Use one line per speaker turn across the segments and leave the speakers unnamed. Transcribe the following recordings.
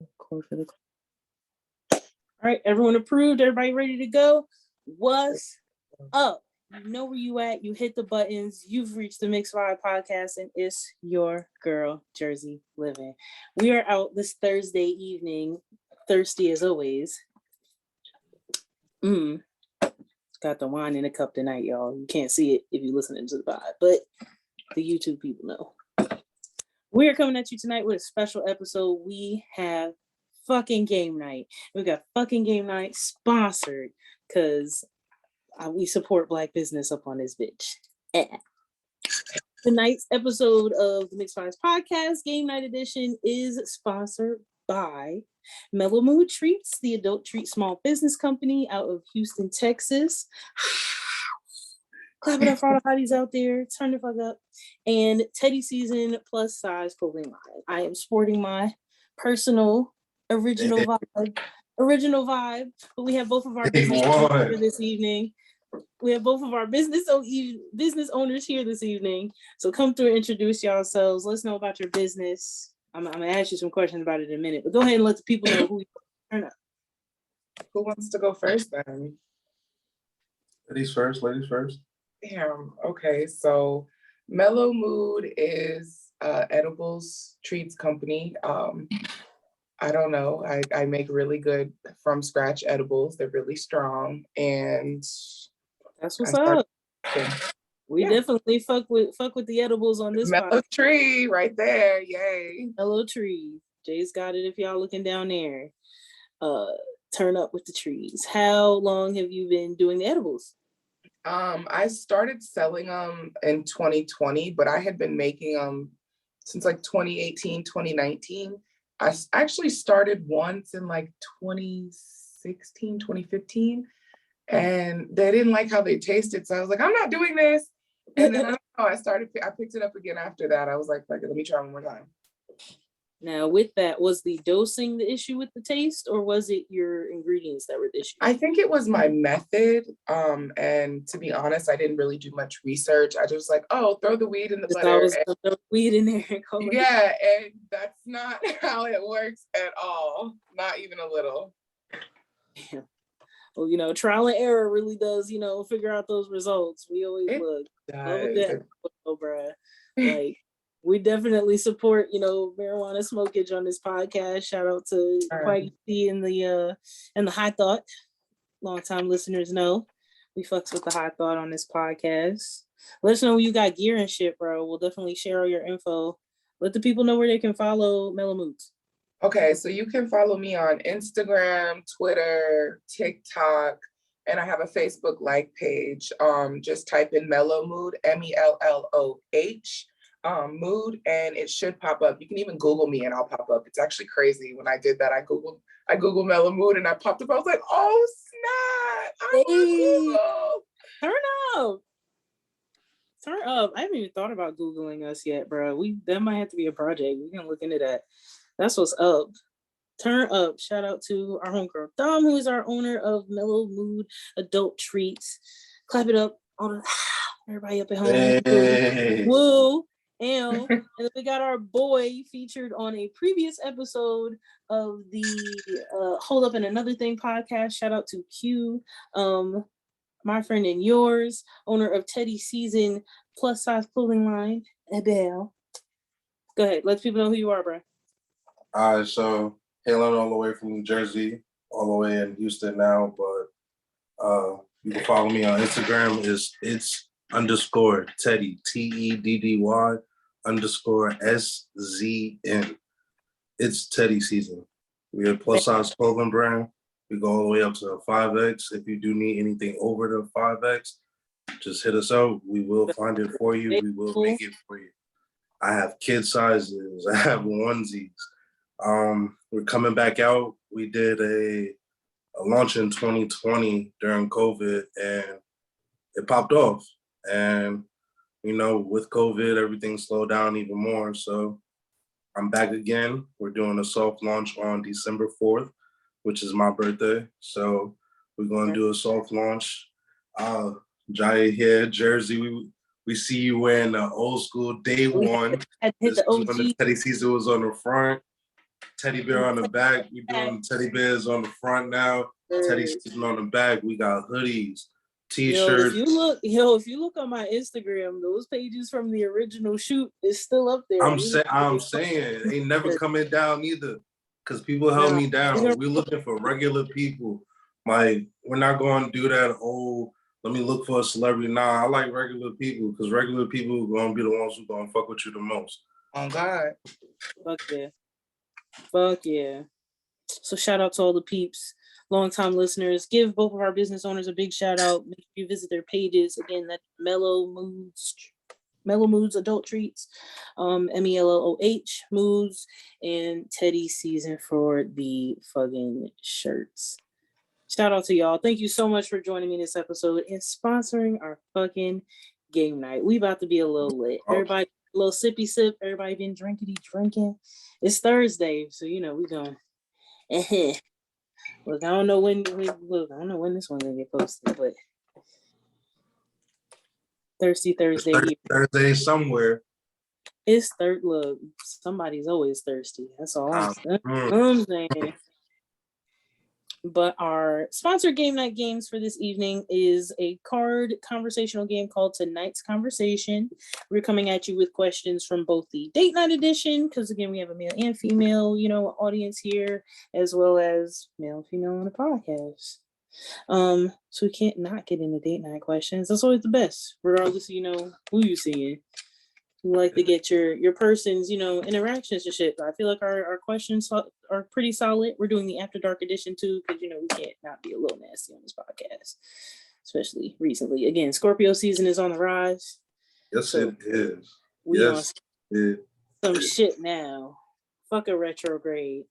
All right, everyone approved. Everybody ready to go? What's up? You know where you at. You hit the buttons. You've reached the Mixed Vibez podcast, and it's your girl, Jerzeelivin. We are out this Thursday evening, thirsty as always. Got the wine in a cup tonight, y'all. You can't see it if you're listening to the vibe, but the YouTube people know. We are coming at you tonight with a special episode. We have fucking game night. We got fucking game night sponsored because we support Black business up on this bitch. Tonight's episode of the Mixed Vibez podcast, Game Night Edition, is sponsored by Melloh Mood Treats, the adult treat small business company out of Houston, Texas. Clap it up for all the hotties out there. Turn the fuck up. And TeddySzn plus size clothing line. I am sporting my personal original vibe, but we have both of our business owners here this evening. Business owners here this evening. So come through and introduce yourselves. Let us know about your business. I'm gonna ask you some questions about it in a minute, but go ahead and let the people know who you are. Turn up.
Who wants to go first then?
Ladies first.
Damn. Okay, so Melloh Mood is edibles treats company. I don't know. I make really good from scratch edibles. They're really strong, and
that's what's up. We definitely fuck with the edibles on this
Melloh Tree right there. Yay.
Melloh Tree. Jay's got it if y'all looking down there. Turn up with the trees. How long have you been doing the edibles?
I started selling them in 2020, but I had been making them since like 2018, 2019. I actually started once in like 2016, 2015, and they didn't like how they tasted. So I was like, I'm not doing this. And then I picked it up again after that. I was like, let me try one more time.
Now, with that, was the dosing the issue with the taste, or was it your ingredients that were the issue?
I think it was my method. And to be honest, I didn't really do much research. I just like, throw the weed in the butter.
Throw weed in there.
Yeah, and that's not how it works at all. Not even a little.
Yeah. Well, trial and error really does, figure out those results. We always look. Bruh. Like, we definitely support, marijuana smokage on this podcast. Shout out to Quaggy C and the High Thought. Long-time listeners know we fucks with the High Thought on this podcast. Let us know when you got gear and shit, bro. We'll definitely share all your info. Let the people know where they can follow Melloh Moods.
Okay, so you can follow me on Instagram, Twitter, TikTok, and I have a Facebook like page. Just type in Melloh Mood, MELLOH, Mood, and it should pop up. You can even Google me and I'll pop up. It's actually crazy. When I did that, I Googled Melloh Mood and I popped up. I was like, oh snap! I'm on Google.
Turn up. I haven't even thought about Googling us yet, bro. That might have to be a project. We can look into that. That's what's up. Turn up. Shout out to our homegirl Dom, who is our owner of Melloh Mood Adult Treats. Clap it up. Everybody up at home.
Hey.
Woo. And then we got our boy featured on a previous episode of the Hold Up and Another Thing podcast. Shout out to Q, my friend and yours, owner of TeddySzn plus size clothing line. Adele. Go ahead. Let people know who you are, bro.
All right, so hailing all the way from New Jersey, all the way in Houston now, but you can follow me on Instagram. It's _Teddy, TEDDY _SZN. It's TeddySzn. We're a plus size clothing brand. We go all the way up to 5X. If you do need anything over the 5X, just hit us out. We will find it for you. We will make it for you. I have kid sizes. I have onesies. We're coming back out. We did a launch in 2020 during COVID, and it popped off. And, with COVID, everything slowed down even more. So I'm back again. We're doing a soft launch on December 4th, which is my birthday. So we're going to do a soft launch. Jaya here, Jersey. We see you wearing the old school day one.
Hit the OG.
When the TeddySzn was on the front. Teddy bear on the back. We're doing teddy bears on the front now. Teddy season on the back. We got hoodies, t-shirts.
If you look on my Instagram, those pages from the original shoot is still up there.
I'm saying, ain't never coming down either, because people held me down. We're looking for regular people. Like, we're not going to do that whole, let me look for a celebrity. Nah, I like regular people, because regular people are going to be the ones who going to fuck with you the most.
Oh, God.
Fuck yeah. So shout out to all the peeps, longtime listeners. Give both of our business owners a big shout out. Make sure you visit their pages. Again, that's Melloh Moods Adult Treats, MELLOH Moods, and TeddySzn for the fucking shirts. Shout out to y'all. Thank you so much for joining me this episode and sponsoring our fucking game night. We about to be a little lit. Everybody, a little sippy sip. Everybody been drinking. It's Thursday, so you know we going. Look, I don't know when this one's gonna get posted, but Thirsty Thursday.
Thursday somewhere.
It's third. Look, somebody's always thirsty. That's all I'm saying. But our sponsored game night games for this evening is a card conversational game called Tonight's Conversation. We're coming at you with questions from both the date night edition, because again, we have a male and female, audience here, as well as male and female on the podcast. So we can't not get into date night questions. That's always the best, regardless of, who you seeing. We like to get your person's, interactions and shit. I feel like our questions are pretty solid. We're doing the After Dark edition too, because we can't not be a little nasty on this podcast, especially recently. Again, Scorpio season is on the rise.
Yes, so it is.
We on some shit now. Fuck a retrograde.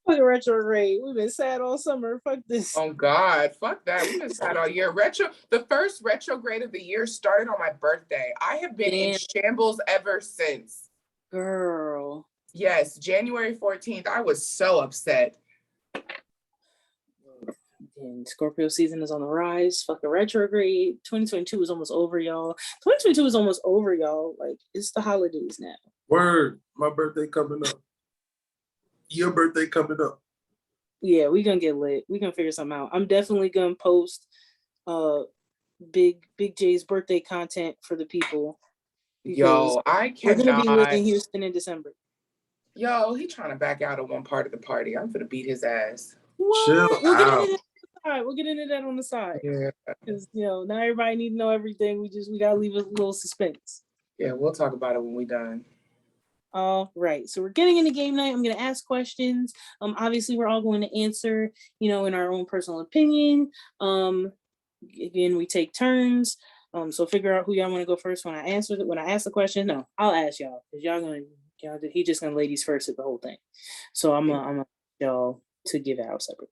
Fuck a retrograde. We've been sad all summer. Fuck this.
Oh God, fuck that. We've been sad all year. The first retrograde of the year started on my birthday. I have been in shambles ever since.
Girl.
Yes, January 14th. I was so upset.
And Scorpio season is on the rise. Fuck a retrograde. 2022 is almost over, y'all. 2022 is almost over, y'all. Like, it's the holidays now.
Word. My birthday coming up. Your birthday coming up.
Yeah, we gonna get lit. We gonna figure something out. I'm definitely gonna post Big J's birthday content for the people.
Yo, I cannot.
We're gonna be lit in Houston in December.
Yo, he trying to back out of one part of the party. I'm gonna beat his ass.
What? We'll get into that on the side.
Yeah.
Because not everybody need to know everything. We gotta leave a little suspense.
Yeah, we'll talk about it when we're done.
All right, so we're getting into game night. I'm going to ask questions. Obviously, we're all going to answer, in our own personal opinion. Again, we take turns. So figure out who y'all want to go first when I ask the question. No, I'll ask y'all, because he just gonna ladies first at the whole thing. So I'm gonna y'all to give out separately.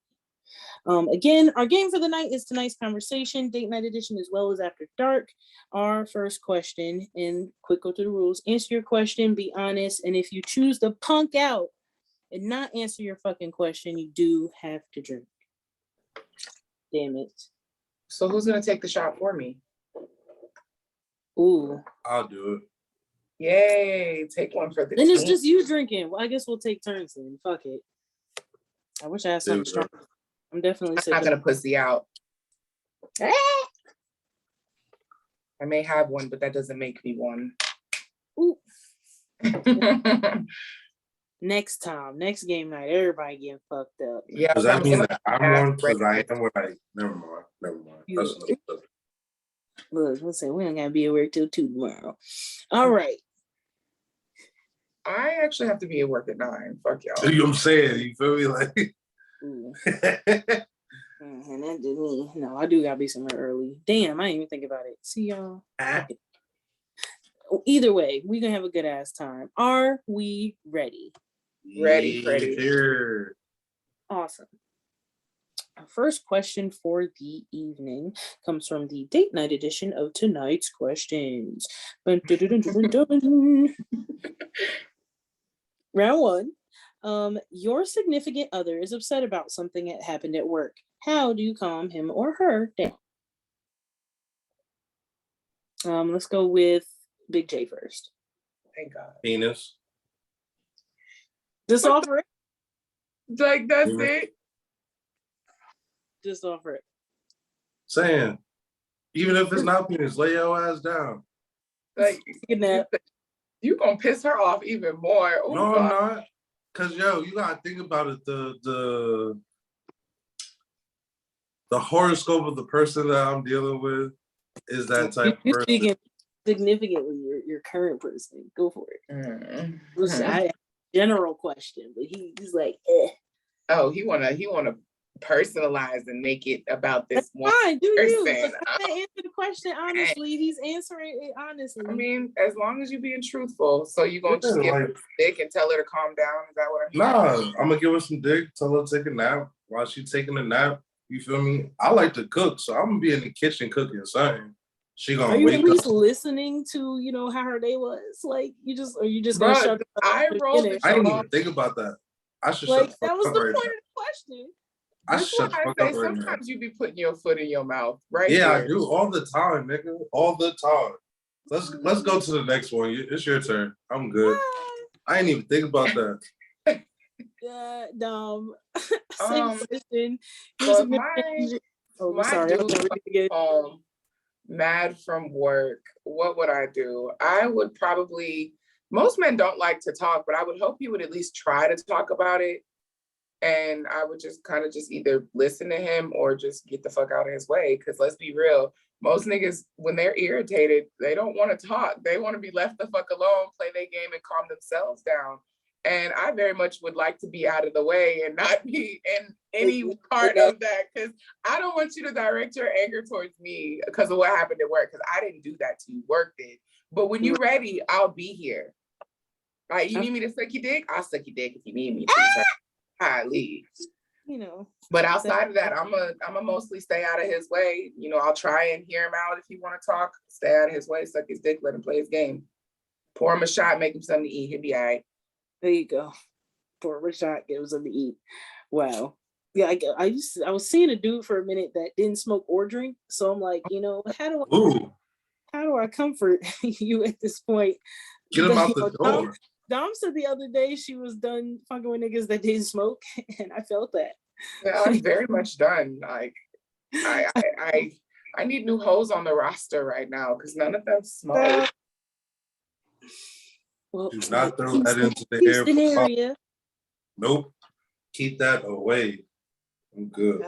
Again, our game for the night is Tonight's Conversation, date night edition, as well as After Dark. Our first question, and quick go through the rules. Answer your question, be honest, and if you choose to punk out and not answer your fucking question, you do have to drink. Damn it.
So who's gonna take the shot for me?
Ooh.
I'll do it.
Yay, take one for the
Then
team.
it's just you drinking. Well, I guess we'll take turns then. Fuck it. I wish I had something strong. I'm definitely
not gonna pussy out. I may have one, but that doesn't make me one.
Ooh. Next game night, everybody getting fucked up.
Yeah,
does that mean that I'm one? Because I am what I. Never mind.
Look, listen, we don't gotta be at work till 2 tomorrow. All right.
I actually have to be at work at 9. Fuck y'all.
You know what I'm saying? You feel me? Like.
And that did me. No, I do gotta be somewhere early. Damn, I didn't even think about it. See y'all. Either way, we gonna have a good ass time. Are we ready?
Ready.
Here.
Awesome. Our first question for the evening comes from the date night edition of Tonight's Questions. Round 1. Your significant other is upset about something that happened at work. How do you calm him or her down? Let's go with Big J first.
Thank God.
Penis.
Just offer it.
Like, that's it?
Just offer it.
Saying, even if it's not penis, lay your ass down.
Like,
Kidnap.
you gonna piss her off even more. Oh,
No,
God.
I'm not. Cause yo, you gotta think about it. The horoscope of the person that I'm dealing with is that type of
You're
person.
speaking significantly your current person. Go for it.
Mm-hmm.
I general question, but he's like, eh.
Oh, he wanna personalize and make it about this one
fine, do you?
person.
I answer the question honestly. He's answering it honestly.
I mean, as long as you're being truthful. So you gonna just give her dick and tell her to calm down? Is that what I'm hearing?
Nah, I'm gonna give her some dick, tell her to take a nap while she's taking a nap. You feel me? I like to cook, so I'm gonna be in the kitchen cooking something. She gonna
Are you
wake
at least
up.
listening to, how her day was? Like, you just gonna
Bruh,
shut up?
I rolled the
I didn't even think about that. I should
like
shut the
that
fuck
was
up
the
right
point
now.
of the question.
I
That's
shut the
why
fuck
I say
up right now.
sometimes you be putting your foot in your mouth, right?
Yeah,
there.
I do all the time, nigga. All the time. Let's go to the next one. It's your turn. I'm good. I didn't even think about that.
Same question.
But my dude mad from work. What would I do? I would probably, most men don't like to talk, but I would hope he would at least try to talk about it. And I would just kind of just either listen to him or just get the fuck out of his way. Cause let's be real, most niggas, when they're irritated, they don't want to talk. They want to be left the fuck alone, play their game and calm themselves down. And I very much would like to be out of the way and not be in any part of that. Cause I don't want you to direct your anger towards me because of what happened at work. Cause I didn't do that to you, work did. But when you're ready, I'll be here. Like, you need me to suck your dick? I'll suck your dick if you need me to. I leave. But outside of that, I'm a mostly stay out of his way. I'll try and hear him out if he want to talk. Stay out of his way, suck his dick, let him play his game. Pour him a shot, make him something to eat. He'll be all right.
There you go. Pour him a shot, give him something to eat. Wow. Yeah, I was seeing a dude for a minute that didn't smoke or drink. So I'm like, how do I comfort you at this point?
Get him out the door.
Dom said the other day she was done fucking with niggas that didn't smoke, and I felt that.
Yeah, I'm very much done. Like, I need new hoes on the roster right now because none of them smoke.
Well,
do not throw that into the air. Nope. Keep that away. I'm good.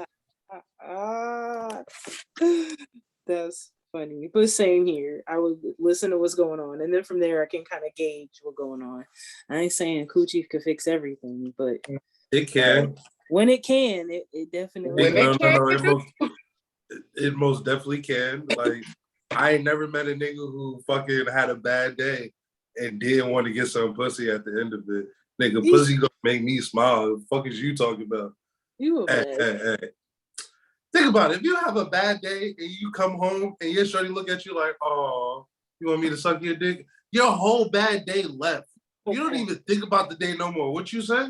That's funny, but same here. I would listen to what's going on, and then from there I can kind of gauge what's going on. I ain't saying coochie could fix everything, but
it can.
When it can, it definitely.
It most definitely can. Like, I ain't never met a nigga who fucking had a bad day and didn't want to get some pussy at the end of it. Nigga, pussy gonna make me smile. The fuck is you talking about? Hey. Think about it. If you have a bad day and you come home and your shorty look at you like, oh, you want me to suck your dick? Your whole bad day left. You don't even think about the day no more. What you say?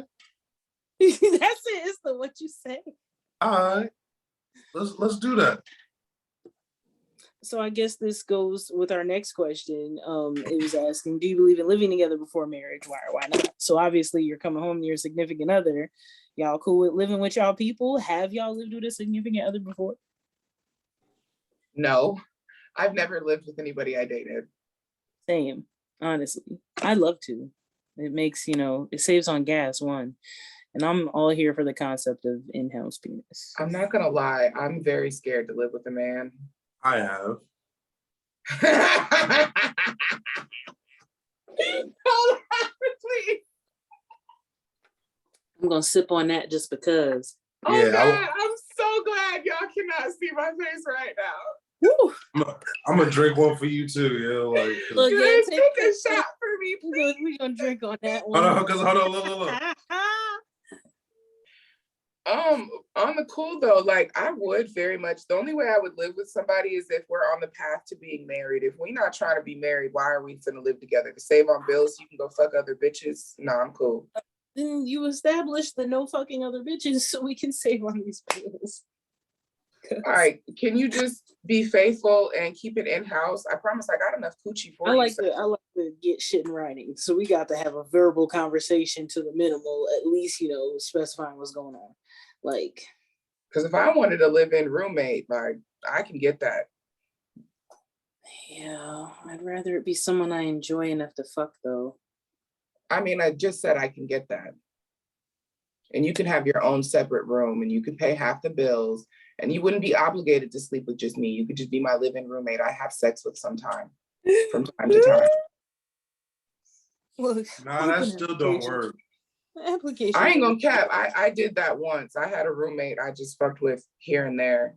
That's it. It's the what you say.
All right. Let's do that.
So I guess this goes with our next question. It was asking, do you believe in living together before marriage? Why or why not? So obviously you're coming home to your significant other. Y'all cool with living with y'all people? Have y'all lived with a significant other before?
No, I've never lived with anybody I dated.
Same, honestly. I'd love to. It makes, it saves on gas, one. And I'm all here for the concept of in-house penis.
I'm not gonna lie, I'm very scared to live with a man.
I have.
Hold on, please.
I'm gonna sip on that just because.
Oh yeah, God, I'm so glad y'all cannot see my face right now.
I'm gonna drink one for you too, yo. Like,
look, yeah, take a shot for me, please.
We're gonna drink on that one.
Hold on, look.
On the cool though, like I would very much. The only way I would live with somebody is if we're on the path to being married. If we're not trying to be married, why are we finna live together? To save on bills, you can go fuck other bitches. No, I'm cool.
Then you establish the no fucking other bitches so we can save on these bills.
All right, can you just be faithful and keep it in-house? I promise I got enough coochie for
I
you.
like to get shit in writing. So we got to have a verbal conversation to the minimal, at least, specifying what's going on. Like,
because if I wanted a live-in roommate, like, I can get that.
Yeah, I'd rather it be someone I enjoy enough to fuck, though.
I mean, I just said I can get that. And you can have your own separate room and you could pay half the bills and you wouldn't be obligated to sleep with just me. You could just be my live-in roommate I have sex with from time to time.
Look,
nah, that still don't work.
Application.
I ain't gonna cap. I did that once. I had a roommate I just fucked with here and there.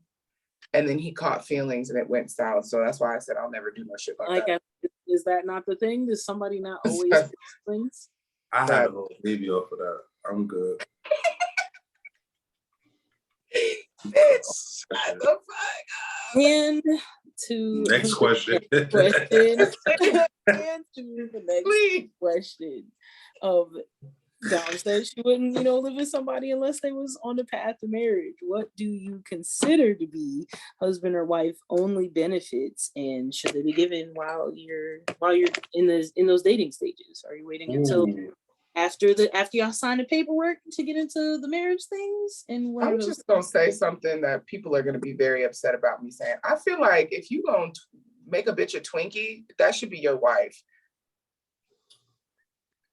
And then he caught feelings and it went south. So that's why I said I'll never do no shit like that.
Is that not the thing? Does somebody not always do things?
I had a whole baby off of that. I'm good.
Bitch, shut the fuck up.
And to
next question.
And to the next question of Dom said she wouldn't, live with somebody unless they was on the path to marriage. What do you consider to be husband or wife only benefits, and should they be given while you're in those dating stages? Are you waiting until after y'all sign the paperwork to get into the marriage things? And
I'm just gonna say something that people are gonna be very upset about me saying. I feel like if you gonna make a bitch a Twinkie, that should be your wife.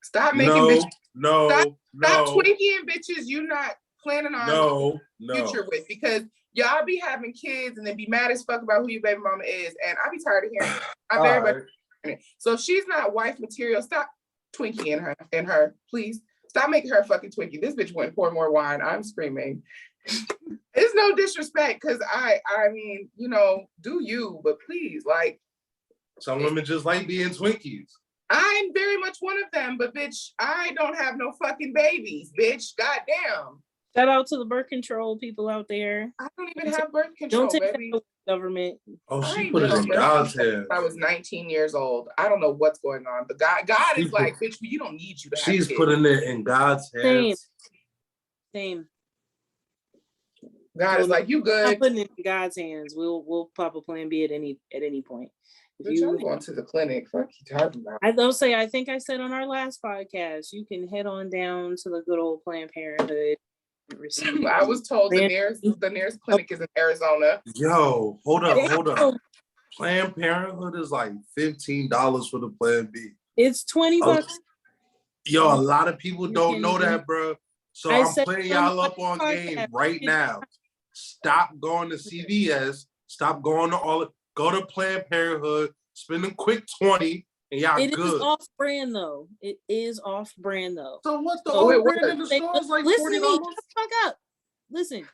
Stop making bitches. Stop Twinkie and bitches you not planning on future with, because y'all be having kids and then be mad as fuck about who your baby mama is, and I be tired of hearing it. I'm very much. So if she's not wife material, stop Twinkie in her, please. Stop making her a fucking Twinkie. This bitch went pour more wine. I'm screaming. It's no disrespect, because I mean, do you, but please, like,
some women just like being Twinkies.
I'm very much one of them, but bitch, I don't have no fucking babies, bitch. Goddamn.
Shout out to the birth control people out there.
I don't even have birth control,
don't take
baby.
That government.
Oh, she put it in God's hands.
I was 19 years old. I don't know what's going on, but God is like, bitch, you don't need you to have
She's
kids.
putting it in God's hands.
Same.
God is like, you good.
I'm putting it in God's hands. We'll pop a plan B at any point.
I'm going to the clinic. Fuck you talking about?
I think I said on our last podcast, you can head on down to the good old Planned Parenthood.
I was told the nearest clinic is in Arizona.
Yo, hold up. Planned Parenthood is like $15 for the Plan B.
It's $20.
Yo, a lot of people don't know that, bro. So I'm putting y'all up on game right now. Stop going to CVS. Stop going to go to Planned Parenthood. Spend a quick 20, and y'all good. It is
off-brand though.
So what the off-brand in the store is like $40?
Listen to me. Shut the fuck up. Listen.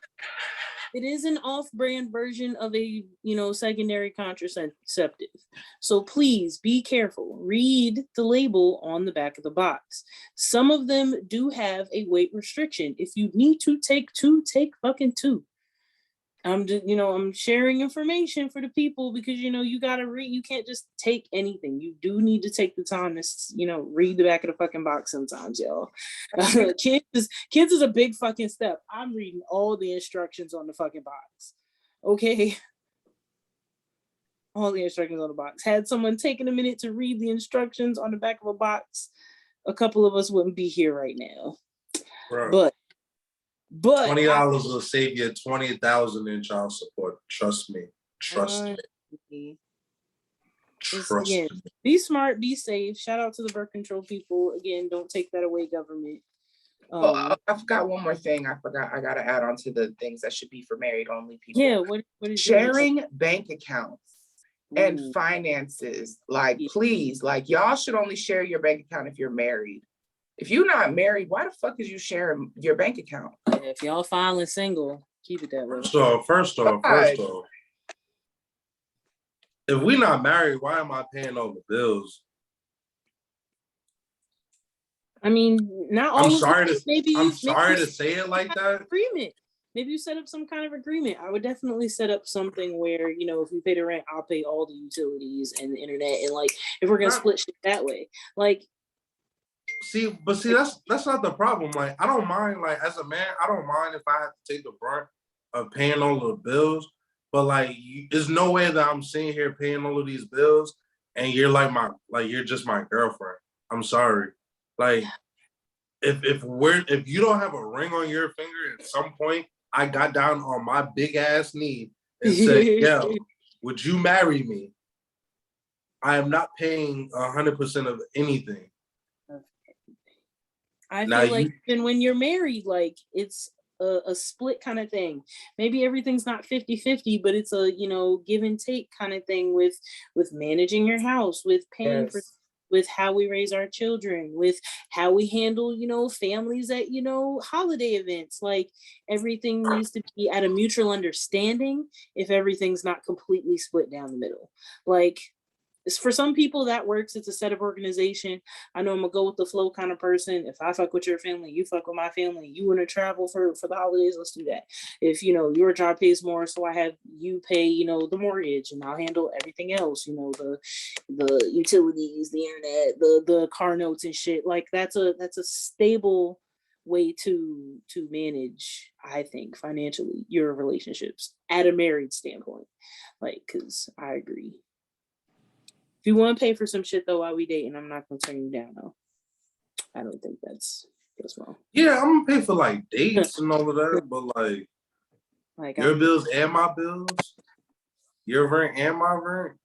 It is an off-brand version of a, secondary contraceptive. So please be careful. Read the label on the back of the box. Some of them do have a weight restriction. If you need to take 2, take fucking 2. I'm just, I'm sharing information for the people because, you got to read. You can't just take anything. You do need to take the time to, read the back of the fucking box sometimes, y'all. Kids is a big fucking step. I'm reading all the instructions on the fucking box. Okay. All the instructions on the box. Had someone taken a minute to read the instructions on the back of a box, a couple of us wouldn't be here right now.
Bro.
But
$20 will save you $20,000 in child support. Trust me. Trust me.
Be smart, be safe. Shout out to the birth control people. Again, don't take that away, government.
I forgot one more thing. I gotta add on to the things that should be for married only people.
Yeah, what is
sharing bank accounts and finances? Like, please, like, y'all should only share your bank account if you're married. If you're not married, why the fuck is you sharing your bank account?
If y'all filing single, keep it that way.
So first off, if we're not married, why am I paying all the bills?
I mean, not all.
I'm sorry to say it like that.
Agreement. Maybe you set up some kind of agreement. I would definitely set up something where, if we pay the rent, I'll pay all the utilities and the internet, and like if we're gonna split shit that way, like.
See, that's not the problem. Like, I don't mind, like, as a man, I don't mind if I have to take the brunt of paying all the bills. but like, there's no way that I'm sitting here paying all of these bills and you're like you're just my girlfriend. I'm sorry. Like, if you don't have a ring on your finger at some point, I got down on my big ass knee and said, yo, would you marry me? I am not paying 100% of anything.
I feel like even when you're married, like it's a split kind of thing. Maybe everything's not 50-50, but it's a, you know, give and take kind of thing with managing your house, with paying for, with how we raise our children, with how we handle, you know, families at, you know, holiday events. Like everything needs to be at a mutual understanding if everything's not completely split down the middle. Like, for some people that works. It's a set of organization. I know I'm a go with the flow kind of person. If I fuck with your family, you fuck with my family. You want to travel for the holidays, let's do that. If, you know, your job pays more, so I have you pay, you know, the mortgage and I'll handle everything else, you know, the utilities, the internet, the car notes and shit. Like that's a stable way to manage, I think, financially your relationships at a married standpoint. Like, because I agree. If you want to pay for some shit though while we dating, I'm not gonna turn you down though. I don't think that's wrong.
Yeah, I'm gonna pay for like dates and all of that, but like your bills and my bills, your rent and my rent.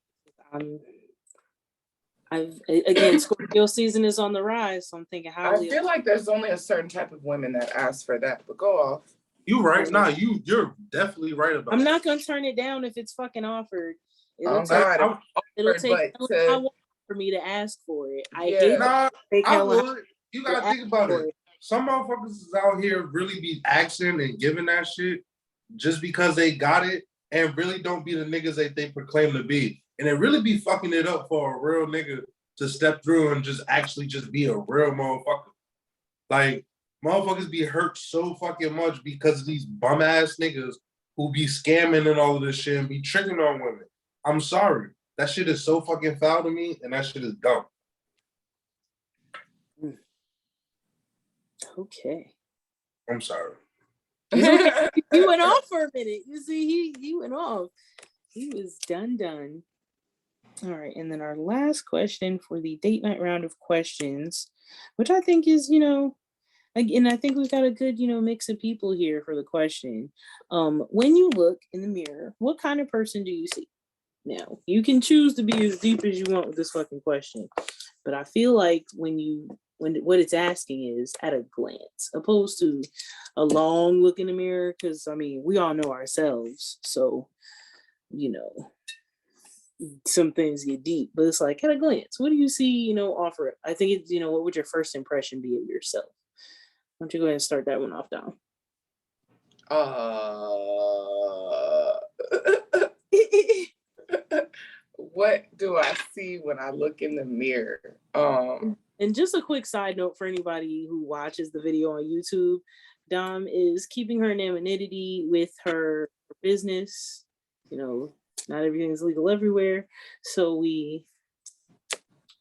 Again, Scorpio season is on the rise, so I'm thinking how.
I feel like there's only a certain type of women that ask for that, but go off.
You right? Nah, you're definitely right about.
I'm not gonna turn it down if it's fucking offered.
It'll
take a while for me to ask for it.
I would. You gotta think about it. Some motherfuckers is out here really be asking and giving that shit just because they got it and really don't be the niggas that they proclaim to be. And it really be fucking it up for a real nigga to step through and just actually just be a real motherfucker. Like, motherfuckers be hurt so fucking much because of these bum ass niggas who be scamming and all of this shit and be tricking on women. I'm sorry. That shit is so fucking foul to me, and that shit is dumb.
Okay.
I'm sorry.
He went off for a minute. You see, he went off. He was done. All right, and then our last question for the date night round of questions, which I think is, you know, and I think we've got a good, you know, mix of people here for the question. When you look in the mirror, what kind of person do you see? Now, you can choose to be as deep as you want with this fucking question, but I feel like when what it's asking is at a glance, opposed to a long look in the mirror, because I mean, we all know ourselves, so, you know, some things get deep, but it's like at a glance, what do you see, you know, offer? I think it's, you know, what would your first impression be of yourself? Why don't you go ahead and start that one off, Dom?
What do I see when I look in the mirror?
And just a quick side note for anybody who watches the video on YouTube, Dom is keeping her anonymity with her business. You know, not everything is legal everywhere, so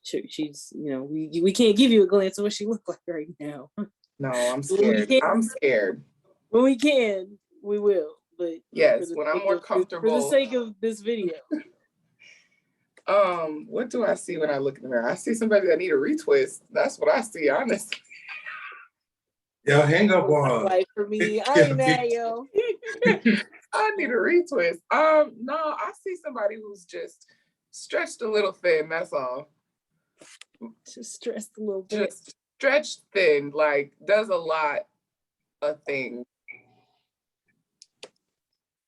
she's, you know, we can't give you a glance of what she looks like right now.
No, I'm scared. I'm scared.
When we can, we will. But
yes, when I'm more comfortable.
For the sake of this video.
What do I see when I look in the mirror? I see somebody that need a retwist. That's what I see, honestly.
Yo, hang up on her.
Like for me, I ain't mad, yo.
I need a retwist. No, I see somebody who's just stretched a little thin. That's all.
Just stressed a little bit.
Just stretched thin, like does a lot of things.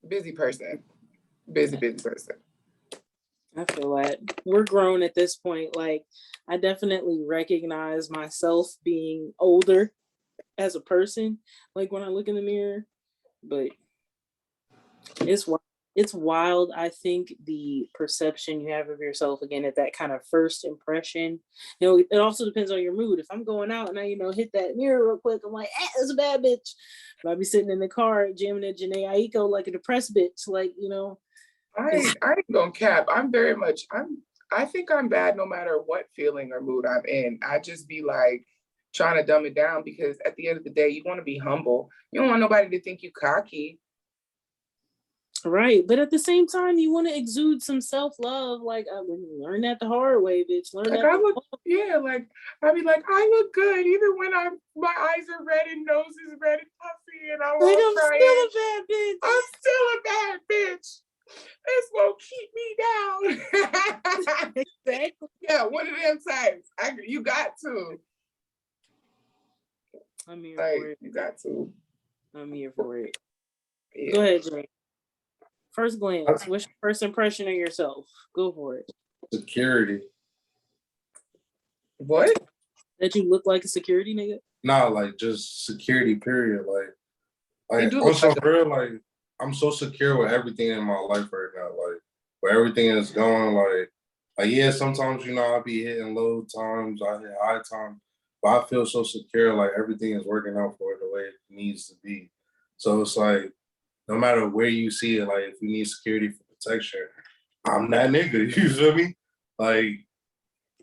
Busy person. Busy person.
I feel like we're grown at this point. Like, I definitely recognize myself being older as a person, like when I look in the mirror, but it's wild. I think the perception you have of yourself, again, at that kind of first impression, you know, it also depends on your mood. If I'm going out and I, you know, hit that mirror real quick, I'm like, that's a bad bitch. But I'll be sitting in the car jamming at Janae Aiko like a depressed bitch, like, you know.
I ain't gonna cap. I think I'm bad no matter what feeling or mood I'm in. I just be like trying to dumb it down because at the end of the day, you want to be humble. You don't want nobody to think you cocky.
Right, but at the same time, you want to exude some self-love. Like, I learn that the hard way, bitch. Learn
Like
that.
I look, yeah, like I be like, I look good even when my eyes are red and nose is red and puffy and I'm
Like,
all
I'm
crying.
still a bad bitch.
I'm still a bad bitch. This won't keep me down.
Exactly.
Yeah, one of them times. You got to.
I'm here for it.
You got to.
I'm here for it.
Yeah.
Go ahead, Jay. First glance, what's your first impression of yourself? Go for it.
Security.
What?
That you look like a security nigga?
Nah, like just security, period. Like
do
on some
look
real, like I'm so secure with everything in my life right now. Like where everything is going, like yeah, sometimes I'll be hitting low times, I hit high times, but I feel so secure, like everything is working out for it the way it needs to be. So it's like no matter where you see it, like if you need security for protection, I'm that nigga. You feel me? Like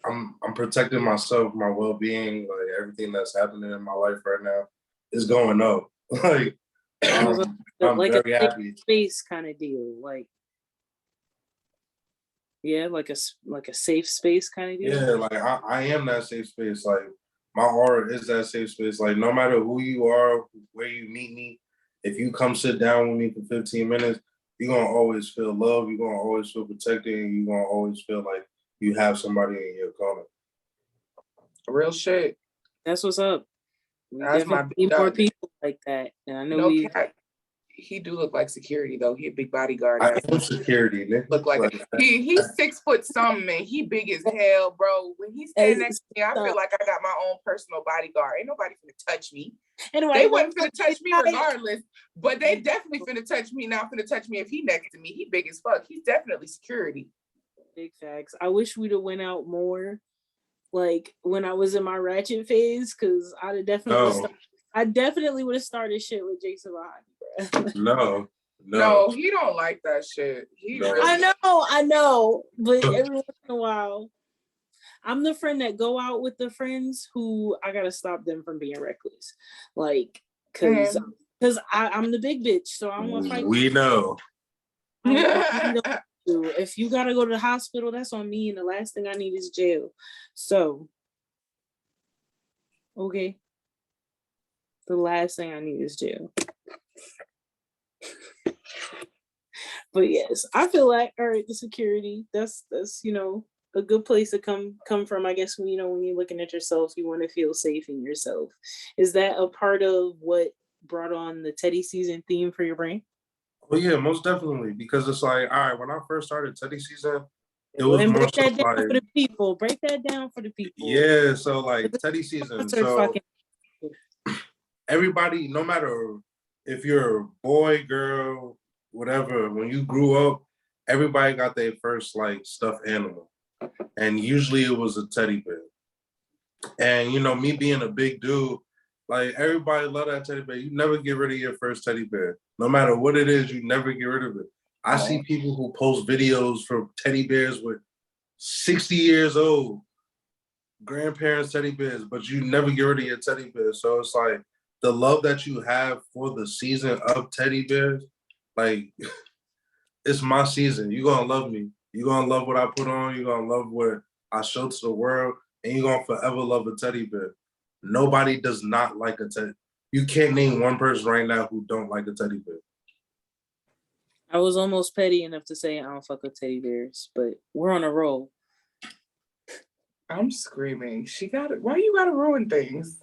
I'm protecting myself, my well-being, like everything that's happening in my life right now is going up. Like I'm
like
very
a
happy.
Space kind of deal, like yeah, like a safe space kind of deal.
Yeah, like I am that safe space. Like my aura is that safe space. Like no matter who you are, where you meet me, if you come sit down with me for 15 minutes, you're gonna always feel love. You're gonna always feel protected, and you're gonna always feel like you have somebody in your corner.
Real shit.
That's what's up. We
That's my
definitely need more people like that. And I know
he do look like security though. He a big bodyguard.
I am security, nigga.
Look like he's 6 foot something, man. He big as hell, bro. When he's standing next to me, I feel like I got my own personal bodyguard. Ain't nobody finna touch me. They wasn't finna touch me regardless, but they definitely finna touch me. Not finna touch me if he next to me. He big as fuck. He's definitely security.
Big facts. I wish we'd have went out more, like when I was in my ratchet phase, because I definitely would have started shit with Jason behind me, bro.
No,
he don't like that shit.
I know, but every once in a while, I'm the friend that go out with the friends who I gotta stop them from being reckless, like because I'm the big bitch, so I don't want to fight.
We know.
If you gotta go to the hospital, that's on me, and the last thing I need is jail. So, okay, the last thing I need is jail. But yes, I feel like all right, the security, that's a good place to come from. I guess when you're looking at yourself, you want to feel safe in yourself. Is that a part of what brought on the TeddySzn theme for your brain?
Well, yeah, most definitely, because it's like, all right, when I first started TeddySzn, it was more
break that down for the people. Break that down for the people.
Yeah, so like TeddySzn, so everybody, no matter if you're a boy, girl, whatever, when you grew up, everybody got their first like stuffed animal, and usually it was a teddy bear. And me being a big dude, like everybody love that teddy bear. You never get rid of your first teddy bear, no matter what it is. You never get rid of it. I see people who post videos from teddy bears with 60 years old grandparents' teddy bears, but you never get rid of your teddy bears. So it's like the love that you have for the season of teddy bears, like it's my season. You're gonna love me. You're gonna love what I put on. You're gonna love what I show to the world, and you're gonna forever love a teddy bear. Nobody does not like a teddy. You can't name one person right now who don't like a teddy bear.
I was almost petty enough to say I don't fuck with teddy bears, but we're on a roll.
I'm screaming. Why you gotta ruin things?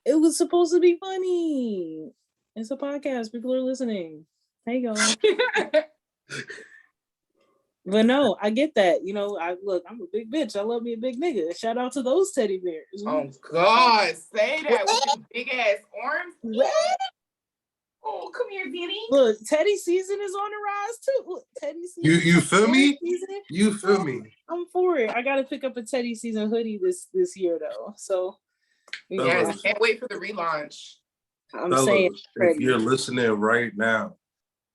It was supposed to be funny. It's a podcast. People are listening. Hey, y'all. But no, I get that. I'm a big bitch. I love me a big nigga. Shout out to those teddy bears.
Oh God, say that with your big ass arms.
What?
Oh, come here, Vinny.
Look, TeddySzn is on the rise too. Look, TeddySzn.
You feel me? You feel me?
I'm for it. I gotta pick up a TeddySzn hoodie this year though. So
yes, can't wait for the relaunch.
I'm saying,
if you're listening right now,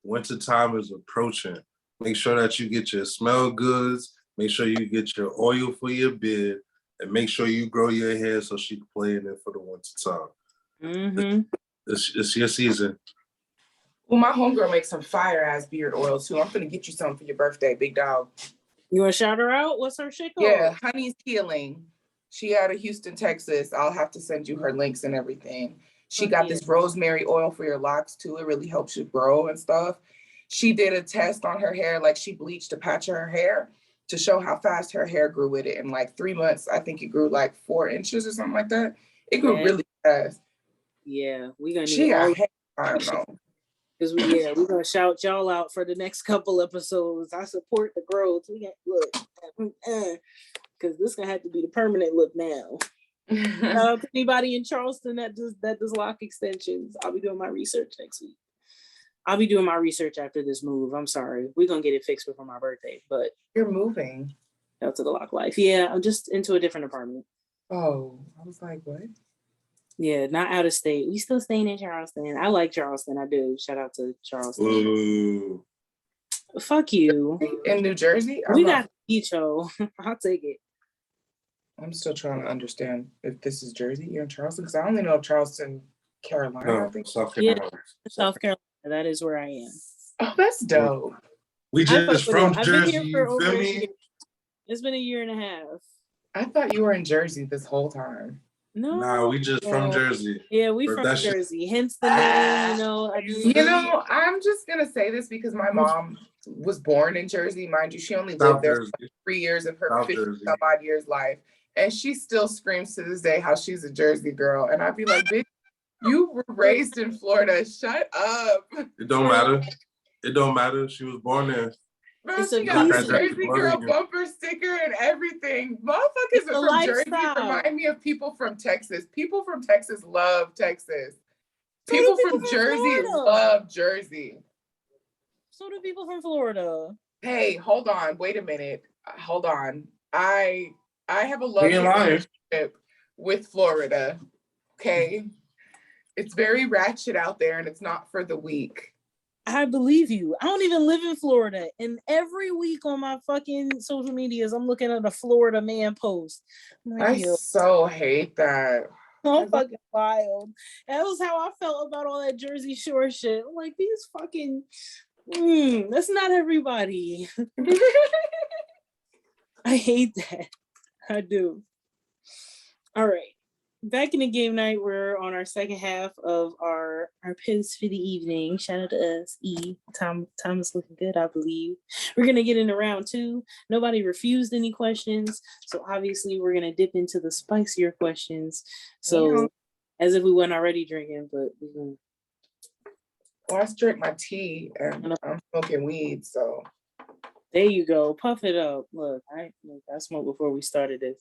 winter time is approaching. Make sure that you get your smell goods. Make sure you get your oil for your beard, and make sure you grow your hair so she can play in it for the winter time.
Mm-hmm.
It's your season.
Well, my homegirl makes some fire ass beard oil too. I'm gonna get you some for your birthday, big dog.
You want to shout her out? What's her shit called?
Yeah, Honey's Healing. She out of Houston, Texas. I'll have to send you her links and everything. She got this rosemary oil for your locks too. It really helps you grow and stuff. She did a test on her hair, like she bleached a patch of her hair to show how fast her hair grew with it. In like 3 months, I think it grew like 4 inches or something like that. It grew really fast.
Yeah, we gonna
need all time though.
Because we're gonna shout y'all out for the next couple episodes. I support the growth. We got look, because this gonna have to be the permanent look now. Anybody in Charleston that does lock extensions, I'll be doing my research next week. I'll be doing my research after this move. I'm sorry, we're gonna get it fixed before my birthday. But
you're moving
out to the lock life. Yeah, I'm just into a different apartment.
Oh, I was like, what?
Yeah, not out of state. We still staying in Charleston. I like Charleston. I do. Shout out to Charleston.
Ooh.
Fuck you.
In New Jersey?
We got Echo. I'll take it.
I'm still trying to understand if this is Jersey. You're in Charleston? Because I only know Charleston, Carolina.
No,
I think.
South Carolina.
Yeah, South Carolina. That is where I am.
Oh, that's dope.
We just from Jersey.
I've been here for over
feel
a
me?
year. It's been a year and a half.
I thought you were in Jersey this whole time.
No.
Nah, we just from Jersey.
Yeah, we from Jersey. Hence the name,
I'm just gonna say this because my mom was born in Jersey. Mind you, she only lived there for like 3 years of her 50-some-odd years life. And she still screams to this day how she's a Jersey girl. And I'd be like, bitch, you were raised in Florida. Shut up.
It don't matter. It don't matter. She was born there.
Bro, she got the Jersey girl bumper sticker and everything. Motherfuckers from Jersey remind me of people from Texas. People from Texas love Texas. People from Jersey love Jersey.
So do people from Florida.
Hey, hold on. Wait a minute. Hold on. I have a love relationship with Florida. Okay. It's very ratchet out there and it's not for the weak.
I believe you. I don't even live in Florida. And every week on my fucking social medias, I'm looking at a Florida man post.
I so hate that.
So fucking wild. That was how I felt about all that Jersey Shore shit. I'm like, these fucking, that's not everybody. I hate that. I do. All right. Back in the game night, we're on our second half of our pins for the evening. Shout out to us, E. Tom is looking good, I believe. We're gonna get into round 2. Nobody refused any questions, so obviously we're gonna dip into the spicier questions. So, as if we weren't already drinking, but we're gonna.
Well, I drink my tea and I'm smoking weed, so.
There you go. Puff it up. Look, I smoked before we started this.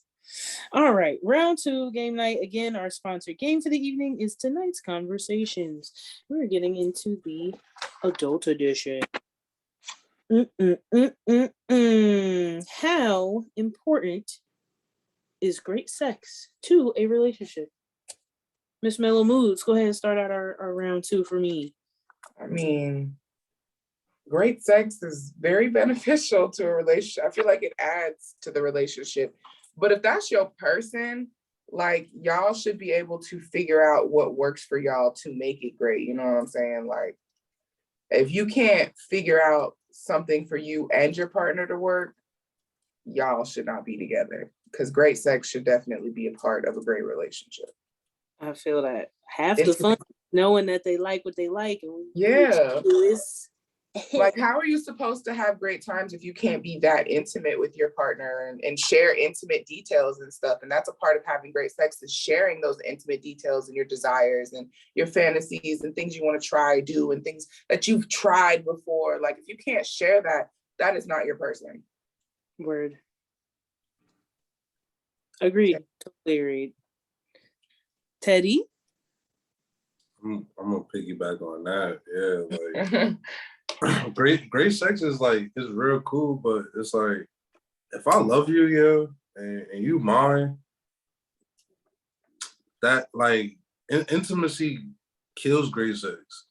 All right, round 2, game night. Again, our sponsored game for the evening is tonight's Conversations. We're getting into the adult edition. How important is great sex to a relationship? Miss Melloh Moods, go ahead and start out our round 2 for me.
I mean, great sex is very beneficial to a relationship. I feel like it adds to the relationship. But if that's your person, like, y'all should be able to figure out what works for y'all to make it great. You know what I'm saying? Like, if you can't figure out something for you and your partner to work, y'all should not be together. Because great sex should definitely be a part of a great relationship.
I feel that. Half the fun knowing that they like what they like. And
like, how are you supposed to have great times if you can't be that intimate with your partner and share intimate details and stuff? And that's a part of having great sex, is sharing those intimate details and your desires and your fantasies and things you want to try, do, and things that you've tried before. Like, if you can't share that, that is not your person.
Word. Agreed. Totally agreed. Teddy?
I'm gonna piggyback on that. Yeah, like great sex is like, it's real cool, but it's like, if I love you, and you mine, that like intimacy kills great sex.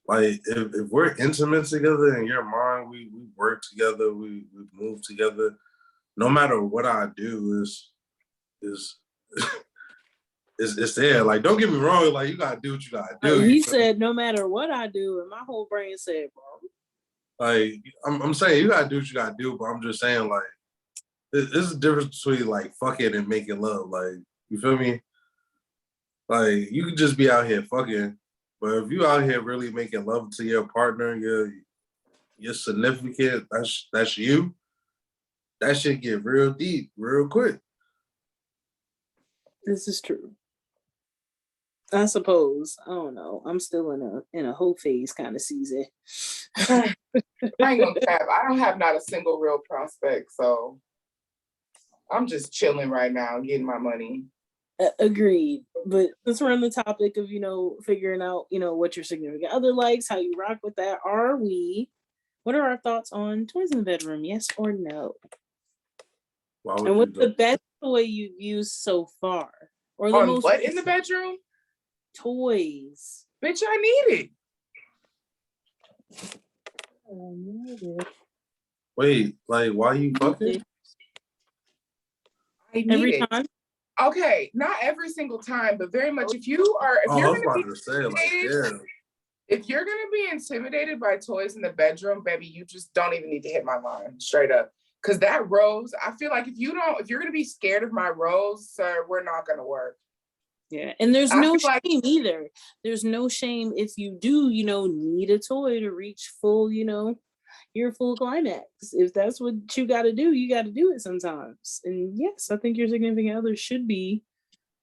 Like, if we're intimate together and you're mine, we work together, we move together. No matter what I do, is it's there. Like, don't get me wrong. Like, you gotta do what you gotta do.
He said, no matter what I do, and my whole brain said, bro.
Like, I'm saying you gotta do what you gotta do, but I'm just saying, like, there's a difference between like fucking and making love. Like, you feel me? Like, you could just be out here fucking, but if you out here really making love to your partner, your significant, that's you. That shit get real deep, real quick.
This is true. I suppose. I don't know. I'm still in a whole phase kind of season.
I ain't gonna cap. I don't have not a single real prospect, so I'm just chilling right now, getting my money.
Agreed. But since we're on the topic of, figuring out, what your significant other likes, how you rock with that, what are our thoughts on toys in the bedroom? Yes or no? And what's the best toy you've used so far? Or the most
what in the bedroom?
Toys.
Bitch, I need
it.
Wait, like, why you fucking?
Every time?
Okay, not every single time, but very much. If you're gonna be intimidated by toys in the bedroom, baby, you just don't even need to hit my line straight up. Cause that rose, I feel like if you're gonna be scared of my rose, sir, we're not gonna work.
Yeah, and there's no shame either. There's no shame if you do, need a toy to reach full, your full climax. If that's what you got to do it sometimes. And yes, I think your significant other should be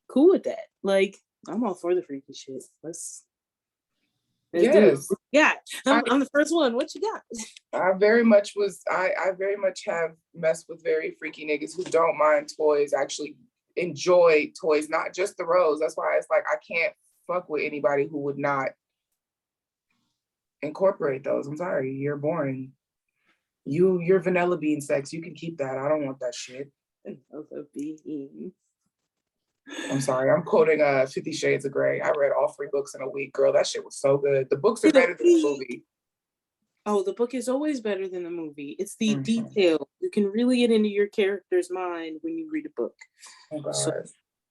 cool with that. Like, I'm all for the freaky shit. Let's do it. Yeah, I'm the first one. What you got?
I very much have messed with very freaky niggas who don't mind toys, actually enjoy toys, not just the rose. That's why it's like I can't fuck with anybody who would not incorporate those. I'm sorry, you're boring. You're vanilla bean sex. You can keep that. I don't want that shit. I'm sorry. I'm quoting 50 Shades of Grey. I read all 3 books in a week, girl. That shit was so good. The books are better than the movie.
Oh, the book is always better than the movie. It's the detail. You can really get into your character's mind when you read a book.
Oh, God.
So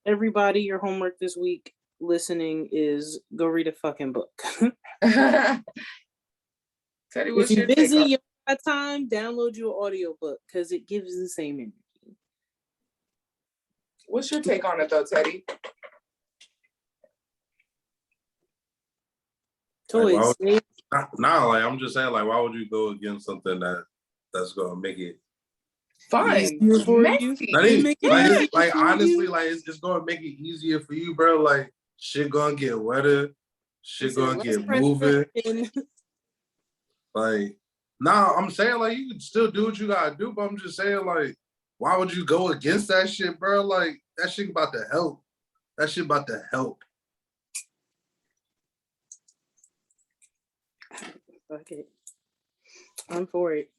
everybody, your homework this week listening is go read a fucking book.
Teddy,
if you're busy, you got time, download your audiobook because it gives the same energy.
What's your take on it though, Teddy?
Toys.
Like I'm just saying, like, why would you go against something that's gonna make it
fun
for you?
Like honestly, like it's gonna make it easier for you, bro. Like shit gonna get wetter, shit gonna get moving. Like, nah, I'm saying like you can still do what you gotta do, but I'm just saying like, why would you go against that shit, bro? Like that shit about to help. That shit about to help.
Fuck it. I'm for it.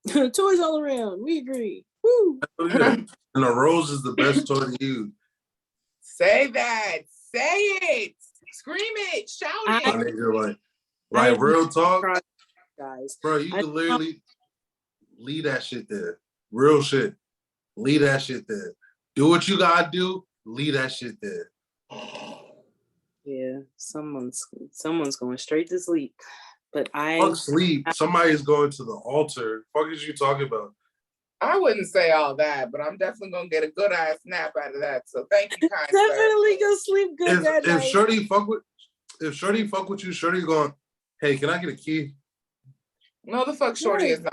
Toys all around. We agree. Woo!
And a rose is the best toy to use.
Say that. Say it. Scream it. Shout it.
Like real talk,
guys.
Bro, you can literally leave that shit there. Real shit. Leave that shit there. Do what you gotta do. Leave that shit there.
Yeah, someone's going straight to sleep. But
fuck sleep. Somebody's going to the altar. Fuck is you talking about?
I wouldn't say all that, but I'm definitely gonna get a good ass nap out of that. So thank you, kind
definitely go sleep good that night.
If Shorty fuck with you, Shorty going, hey, can I get a key?
No, the fuck Shorty is not.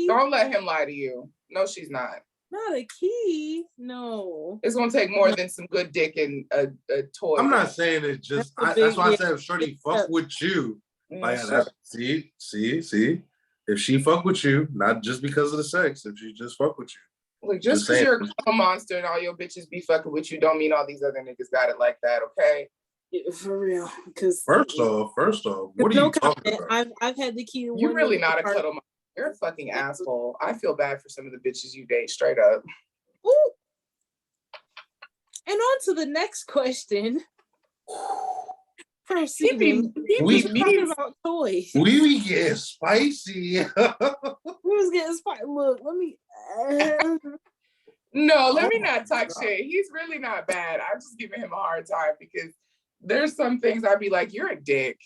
Don't let him lie to you. No, she's not.
Not a key. No.
It's gonna take more than some good dick and a toy.
I'm not saying it just. That's why I said if Shorty fuck with you. Like see. If she fuck with you, not just because of the sex, if she just fuck with you.
Look, just because you're a monster and all your bitches be fucking with you, don't mean all these other niggas got it like that, okay?
Yeah, for real. Because
first off, what are you talking about?
I've had the key.
You're really not a cuddle monster. You're a fucking asshole. I feel bad for some of the bitches you date, straight up.
Ooh. And on to the next question. We talking about toys.
We be getting spicy.
We was getting spicy. Look, let me.
No, let me not talk shit. He's really not bad. I'm just giving him a hard time because there's some things I'd be like, you're a dick.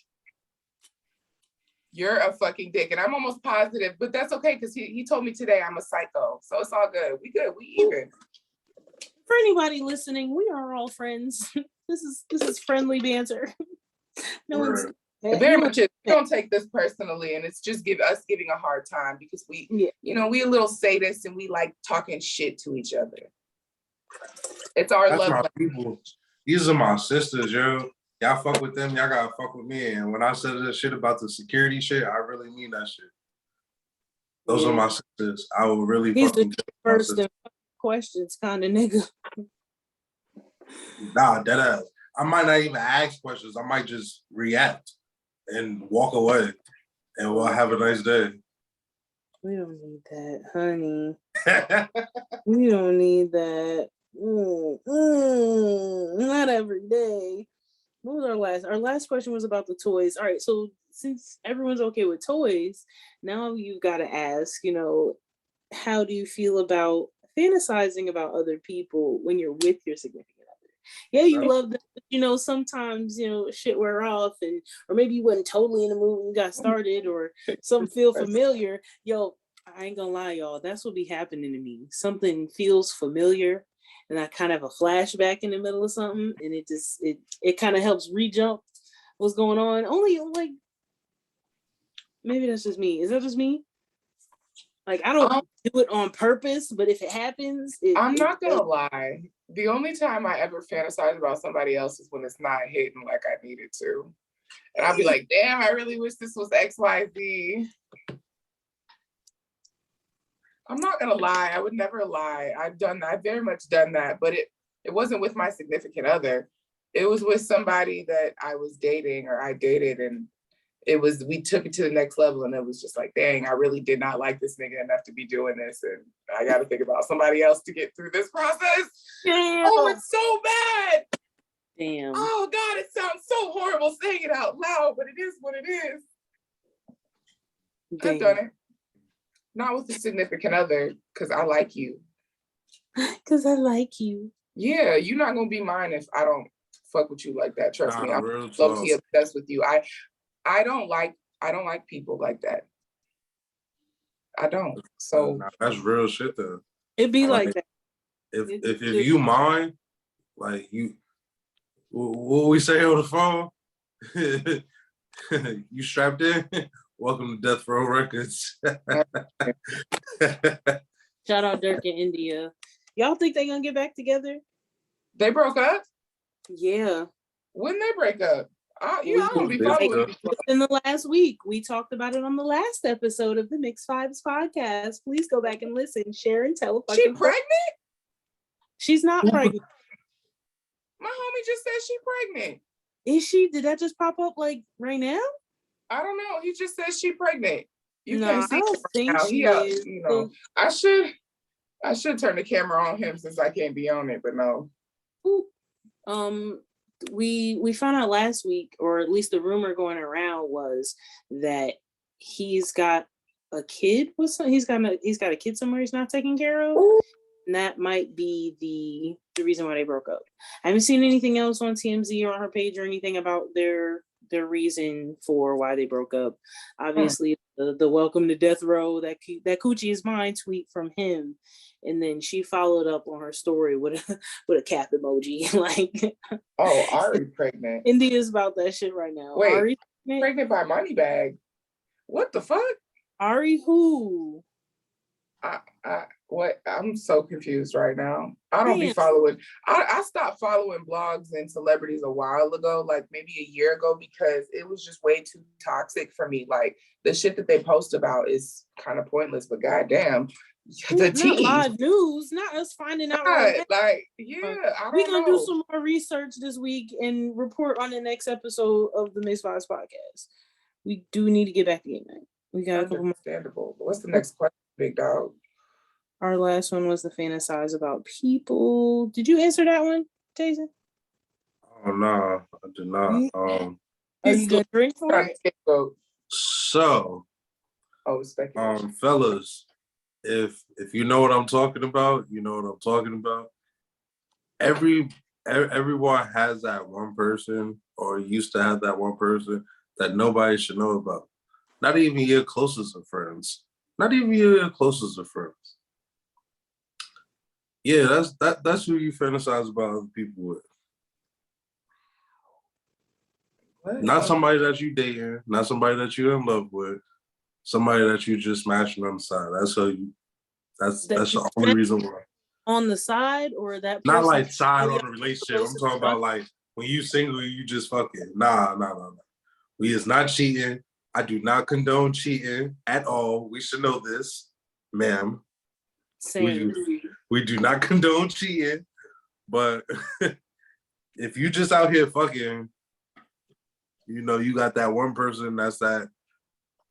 You're a fucking dick. And I'm almost positive, but that's okay because he told me today I'm a psycho. So it's all good. We good. We even.
For anybody listening, we are all friends. This is friendly banter. No one's
very much it. Don't take this personally, and it's just us giving a hard time because we we a little sadists and we like talking shit to each other. It's our
That's
love
my
language.
people. These are my sisters, yo. Y'all fuck with them, y'all gotta fuck with me. And when I said this shit about the security shit, I really mean that shit. Those are my sisters. I will really fucking
first and questions kind of nigga.
Nah, dead ass. I might not even ask questions. I might just react and walk away. And we'll have a nice day.
We don't need that, honey. We don't need that. Not every day. What was our last question was about the toys. All right, so since everyone's okay with toys, now you've got to ask, how do you feel about fantasizing about other people when you're with your significant other? Yeah, you love them, but sometimes, shit wear off or maybe you wasn't totally in the mood when you got started or something feel familiar. Yo, I ain't gonna lie, y'all, that's what be happening to me. Something feels familiar and I kind of have a flashback in the middle of something and it kind of helps re-jump what's going on. Only like, maybe that's just me. Is that just me? Like, I don't do it on purpose, but if it happens,
I'm not gonna lie. The only time I ever fantasize about somebody else is when it's not hitting like I need it to. And I'll be like, damn, I really wish this was XYZ. I'm not gonna lie, I would never lie. I've very much done that, but it wasn't with my significant other. It was with somebody that I was dating or I dated, and we took it to the next level, and it was just like, dang, I really did not like this nigga enough to be doing this, and I gotta think about somebody else to get through this process. Damn. Oh, it's so bad.
Damn.
Oh God, it sounds so horrible saying it out loud, but it is what it is. Damn. I've done it. Not with a significant other, because I like you.
Because I like you.
Yeah, you're not gonna be mine if I don't fuck with you like that. Trust me, I'm low-key obsessed with you. I don't like people like that. I don't. So
that's real shit though.
It be like that.
If you mind, like what we say on the phone, you strapped in. Welcome to Death Row Records.
Shout out Dirk in India. Y'all think they gonna get back together?
They broke up?
Yeah.
When they break up? I don't be following.
In the last week, we talked about it on the last episode of the Mixed Vibez podcast. Please go back and listen, share, and tell.
She pregnant?
She's not pregnant.
My homie just said she pregnant.
Is she? Did that just pop up like right now?
I don't know. He just said she pregnant. You
no,
can't see
I don't think
now.
she
is. I should turn the camera on him since I can't be on it, but no.
We found out last week, or at least the rumor going around was that he's got a kid with he's got a kid somewhere he's not taking care of. Ooh. And that might be the reason why they broke up. I haven't seen anything else on TMZ or on her page or anything about their reason for why they broke up. Obviously, the welcome to death row, that coochie is mine tweet from him, and then she followed up on her story with a cap emoji. Like,
oh, Ari pregnant.
India's about that shit right now.
Wait,
Ari
pregnant by Moneybag. What the fuck?
Ari who?
What? I'm so confused right now. I don't be following. I stopped following blogs and celebrities a while ago, like maybe a year ago, because it was just way too toxic for me. Like the shit that they post about is kind of pointless, but goddamn, the tea.
Not live news, not us finding out.
Like, yeah,
we're gonna do some more research this week and report on the next episode of the Mixed Vibez podcast. We do need to get back to game night. We got a couple more.
Understandable. What's the next question, big dog?
Our last one was the fantasize about people. Did you answer that one, Jason?
Oh no, I did not.
Are you gonna drink for it?
So, fellas, if you know what I'm talking about, you know what I'm talking about. Everyone has that one person, or used to have that one person that nobody should know about. Not even your closest of friends. Not even your closest of friends. Yeah, that's who you fantasize about other people with.
What?
Not somebody that you dating, not somebody that you're in love with, somebody that you just smashing on the side. That's the only reason why.
On the side, or that person?
Not like side on a relationship. I'm talking about like when you single, you just fucking. Nah. We is not cheating. I do not condone cheating at all. We should know this, ma'am.
Same.
We do not condone cheating, but if you just out here fucking, you know, you got that one person that's that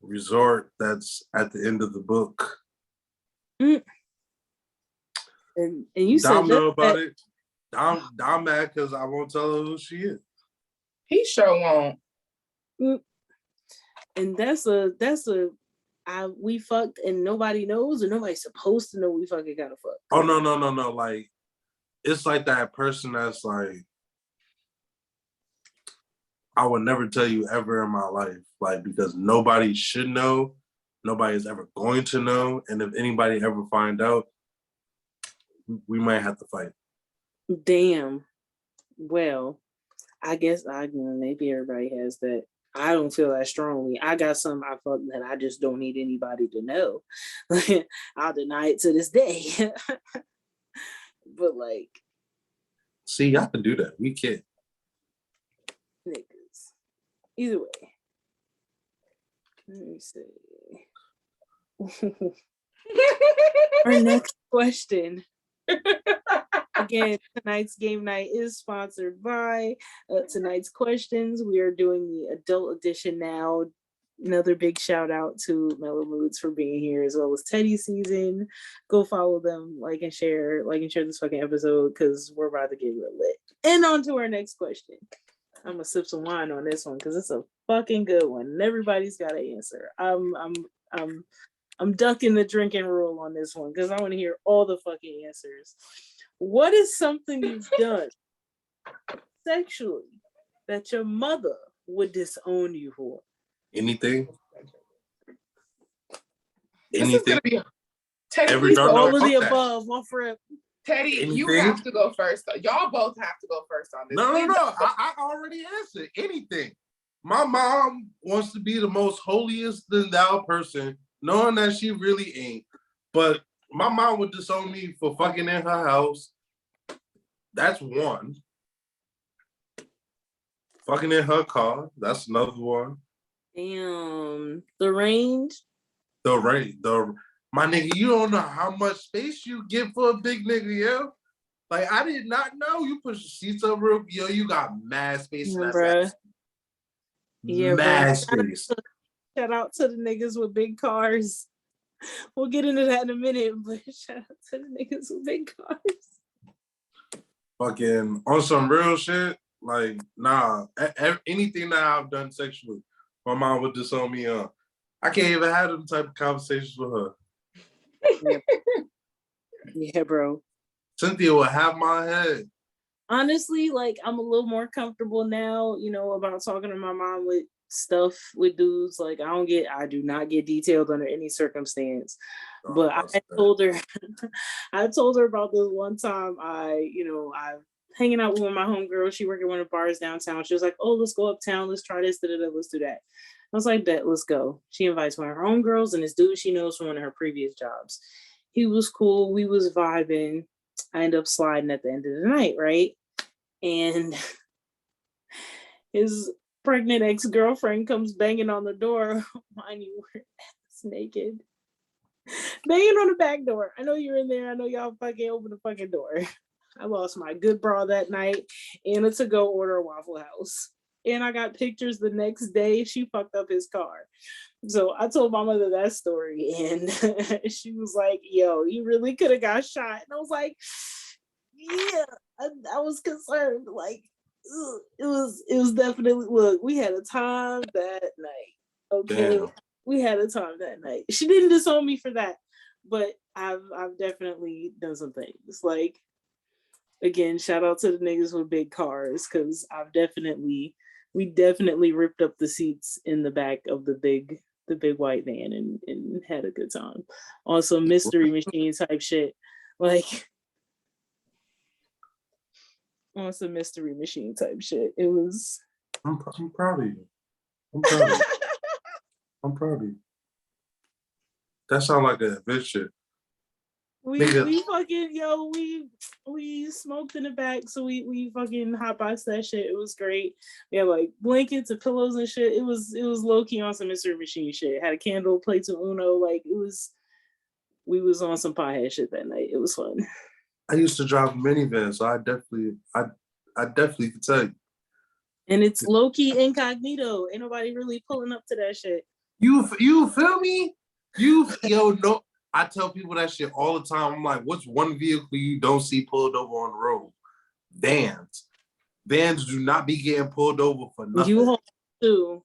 resort that's at the end of the book.
Mm. And you said
Dom know about it. Dom mad because I won't tell her who she is.
He sure won't.
And we fucked and nobody knows, or nobody's supposed to know we fucking gotta fuck.
Oh no. Like it's like that person that's like, I would never tell you ever in my life, like, because nobody should know, nobody's ever going to know, and if anybody ever find out, we might have to fight.
Damn. Well, I guess maybe everybody has that. I don't feel that strongly. I got some I fuck that I just don't need anybody to know. I'll deny it to this day. But like,
see, y'all can do that. We can't.
Niggas. Either way. Let me see. Our next question. Again, tonight's game night is sponsored by tonight's questions. We are doing the adult edition now. Another big shout out to Melloh Moods for being here, as well as TeddySzn. Go follow them, like and share this fucking episode, because we're about to get real lit. And on to our next question. I'm gonna sip some wine on this one because it's a fucking good one, and everybody's got to answer. I'm ducking the drinking rule on this one because I want to hear all the fucking answers. What is something you've done sexually that your mother would disown you for?
Anything?
Anything?
Teddy,
all of the above. One for
Teddy,
anything?
you have to go first. Y'all both have to go first on this.
No. I already answered. Anything. My mom wants to be the most holiest than thou person, knowing that she really ain't. But my mom would disown me for fucking in her house. That's one. Fucking in her car. That's another one.
Damn. The range?
My nigga, you don't know how much space you get for a big nigga, yo. Like, I did not know. You push the seats up real, yo, you got mad space in that
bruh. Yeah,
mad space.
Shout out to the niggas with big cars. We'll get into that in a minute, but shout out to the niggas with big cars.
Fucking on some real shit, like, nah. Anything that I've done sexually, my mom would disown me on. I can't even have them type of conversations with her.
Yeah, bro.
Cynthia will have my head.
Honestly, like, I'm a little more comfortable now, you know, about talking to my mom with stuff with dudes. Like, I do not get detailed under any circumstance. But I told her about this one time I'm hanging out with one of my homegirls. She worked at one of the bars downtown. She was like, oh, let's go uptown. Let's try this, let's do that. I was like, bet, let's go. She invites one of her homegirls and this dude she knows from one of her previous jobs. He was cool. We was vibing. I end up sliding at the end of the night, right? And his pregnant ex-girlfriend comes banging on the door. Mind you, we're ass naked. Banging on the back door. I know you're in there. I know y'all fucking open the fucking door. I lost my good bra that night and a to-go order at Waffle House. And I got pictures the next day. She fucked up his car. So I told my mother that story, and she was like, yo, you really could have got shot. And I was like, yeah, I was concerned. Like, it was definitely, look, we had a time that night. Okay. Damn. We had a time that night. She didn't disown me for that, but I've definitely done some things. Like, again, shout out to the niggas with big cars, because we definitely ripped up the seats in the back of the big white van and had a good time. On some mystery machine type shit. Like, on some mystery machine type shit. It was.
I'm proud of you. I'm proud of you. I'm proud of you. That sounds like an adventure.
We fucking we smoked in the back, so we fucking hotboxed that shit. It was great. We had like blankets and pillows and shit. It was low key on some mystery machine shit. Had a candle, played some Uno. Like, we was on some pothead shit that night. It was fun.
I used to drive a minivan, so I definitely could tell you.
And it's low key incognito. Ain't nobody really pulling up to that shit.
You feel me? No. I tell people that shit all the time. I'm like, what's one vehicle you don't see pulled over on the road? Vans. Vans do not be getting pulled over for nothing.
U-Haul too.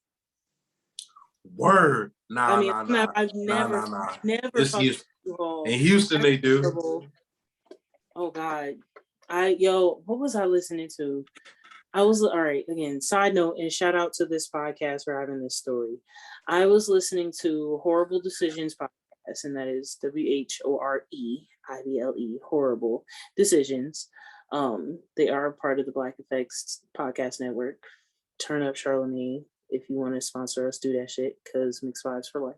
Word.
I've never
It's Houston. In Houston, they do.
Oh God. What was I listening to? All right, again, side note, and shout out to this podcast for having this story. I was listening to Horrible Decisions podcast, and that is WHOREIBLE, Horrible Decisions. They are part of the Black Effects podcast network. Turn up Charlemagne. If you want to sponsor us, do that shit, because Mixed Vibez for life.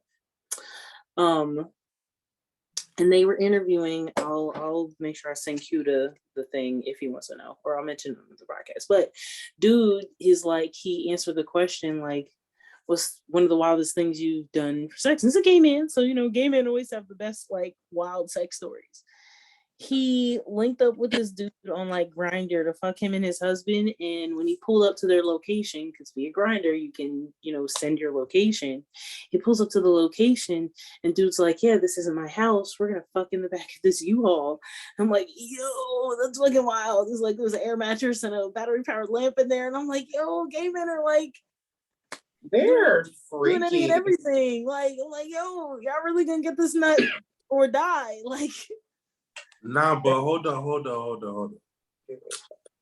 And they were interviewing, I'll make sure I send Q to the thing if he wants to know, or I'll mention him in the podcast. But dude is like, he answered the question like, what's one of the wildest things you've done for sex? And it's a gay man, so gay men always have the best like wild sex stories. He linked up with this dude on like Grindr to fuck him and his husband, and when he pulled up to their location, because via Grindr you can send your location, he pulls up to the location and dude's like, yeah, this isn't my house, we're gonna fuck in the back of this U-Haul. I'm like, yo, that's fucking wild. It's like there's an air mattress and a battery powered lamp in there, and I'm like, yo, gay men are like,
they're freaky
doing any and everything. Like, yo, y'all really gonna get this nut or die? Like,
nah, but hold on.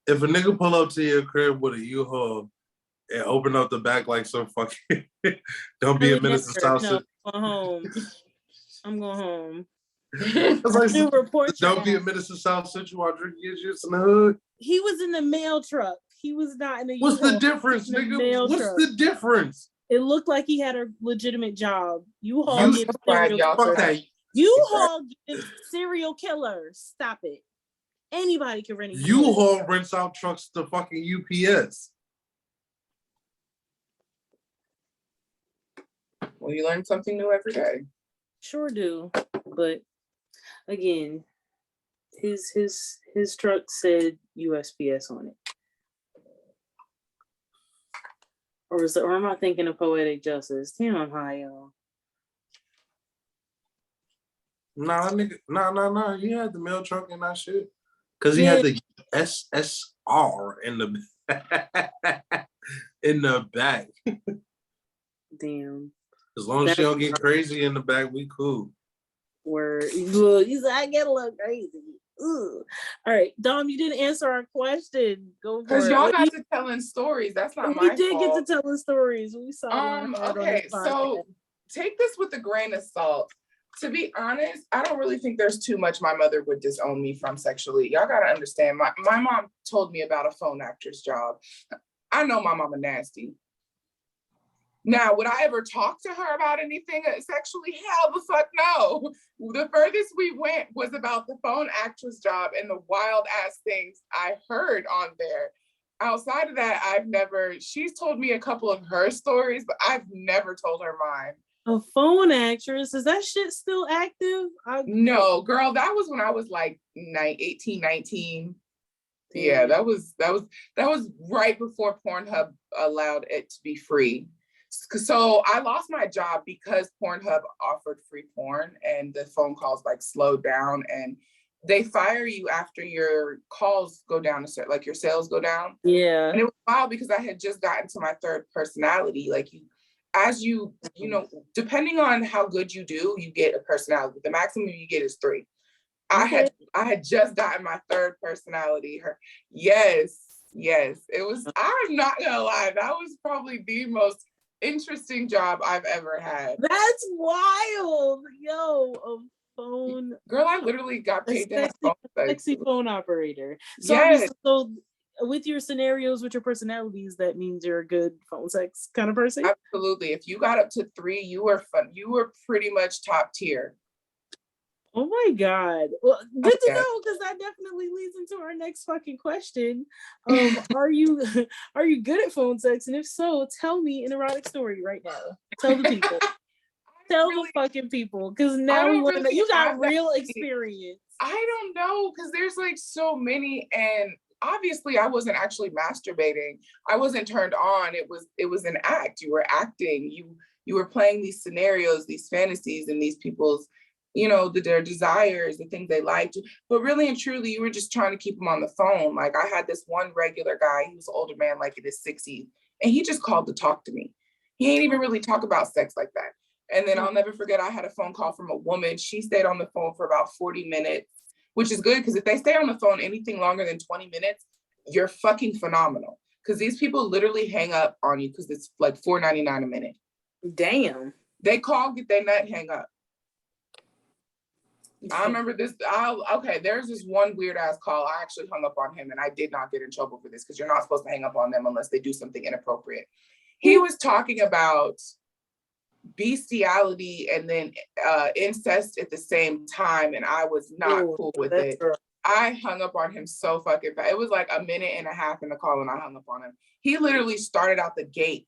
If a nigga pull up to your crib with a U-Haul and open up the back like some fucking, don't be a menace to South City.
I'm going home.
Like, don't be a menace to South Central while drinking your juice in the hood.
He was in the mail truck. He was not in the
What's
U-Haul.
the difference, nigga? What's the difference?
It looked like he had a legitimate job. U-Haul gives serial killers. Stop it. Anybody can rent a
U-Haul rents out trucks to fucking UPS.
Well, you learn something new every day.
Sure do. But again, his truck said USPS on it. Or am I thinking of Poetic Justice? Damn, I'm high, y'all.
Nah, nigga. Nah. He had the mail truck and that shit. Because he had the SSR in the back.
Damn.
As long as she don't get crazy in the back, we cool.
Look, you said I get a little crazy. Ugh. All right, Dom, you didn't answer our question. Go for it.
Because y'all got to telling stories. That's not my fault.
We did get to telling stories. We saw.
Okay, so take this with a grain of salt. To be honest, I don't really think there's too much my mother would disown me from sexually. Y'all gotta understand. My mom told me about a phone actress job. I know my mama nasty. Now, would I ever talk to her about anything sexually? Hell the fuck no. The furthest we went was about the phone actress job and the wild ass things I heard on there. Outside of that, she's told me a couple of her stories, but I've never told her mine.
A phone actress? Is that shit still active?
No, girl, that was when I was like 18, 19. Yeah, that was right before Pornhub allowed it to be free. So I lost my job because Pornhub offered free porn and the phone calls like slowed down, and they fire you after your calls go down, like your sales go down.
Yeah.
And it was wild because I had just gotten to my third personality. Like as you know, depending on how good you do, you get a personality. The maximum you get is 3.
Okay.
I had just gotten my 3rd personality. Yes, it was. I'm not gonna lie, that was probably the most interesting job I've ever had.
That's wild, yo. A phone.
Girl, I literally got paid to have phone sex.
Sexy phone operator. So
Yes.
So with your scenarios, with your personalities, that means you're a good phone sex kind of person.
Absolutely. If you got up to 3, you were fun. You were pretty much top tier.
Oh my God. Well, good to know, because that definitely leads into our next fucking question. Are you good at phone sex? And if so, tell me an erotic story right now. Tell the people. Tell the fucking people, because now we want to know. You got real experience.
I don't know, because there's like so many, and obviously I wasn't actually masturbating. I wasn't turned on. It was an act. You were acting. You were playing these scenarios, these fantasies, and these people's, you know, their desires, the things they liked. But really and truly, you were just trying to keep them on the phone. Like, I had this one regular guy. He was an older man, like in his 60s, and he just called to talk to me. He ain't even really talk about sex like that. And then I'll never forget, I had a phone call from a woman. She stayed on the phone for about 40 minutes, which is good, because if they stay on the phone anything longer than 20 minutes, you're fucking phenomenal. Because these people literally hang up on you, because it's like $4.99 a minute.
Damn.
They call, get their nut, hang up. I remember this. Okay, there's this one weird ass call. I actually hung up on him, and I did not get in trouble for this, because you're not supposed to hang up on them unless they do something inappropriate. He was talking about bestiality and then incest at the same time, and I was not cool with it. I hung up on him so fucking fast. It was like a minute and a half in the call, and I hung up on him. He literally started out the gate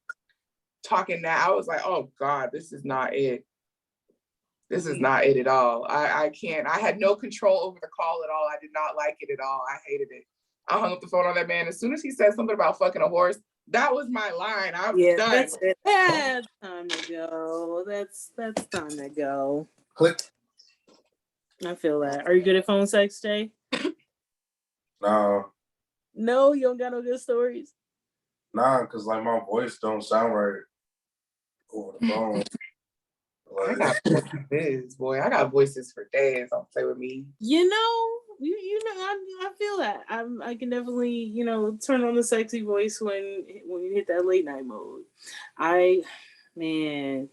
talking that. I was like, oh God, this is not it. This is not it at all. I can't. I had no control over the call at all. I did not like it at all. I hated it. I hung up the phone on that man. As soon as he said something about fucking a horse, that was my line. I was done.
That's it. That's time to go. That's time to go.
Click.
I feel that. Are you good at phone sex, Jay?
Nah.
No, you don't got no good stories?
Nah, because like my voice don't sound right over the phone.
I got voices, boy. I got voices for days. Don't play with me.
You know, I feel that. I can definitely, you know, turn on the sexy voice when you hit that late night mode. I haven't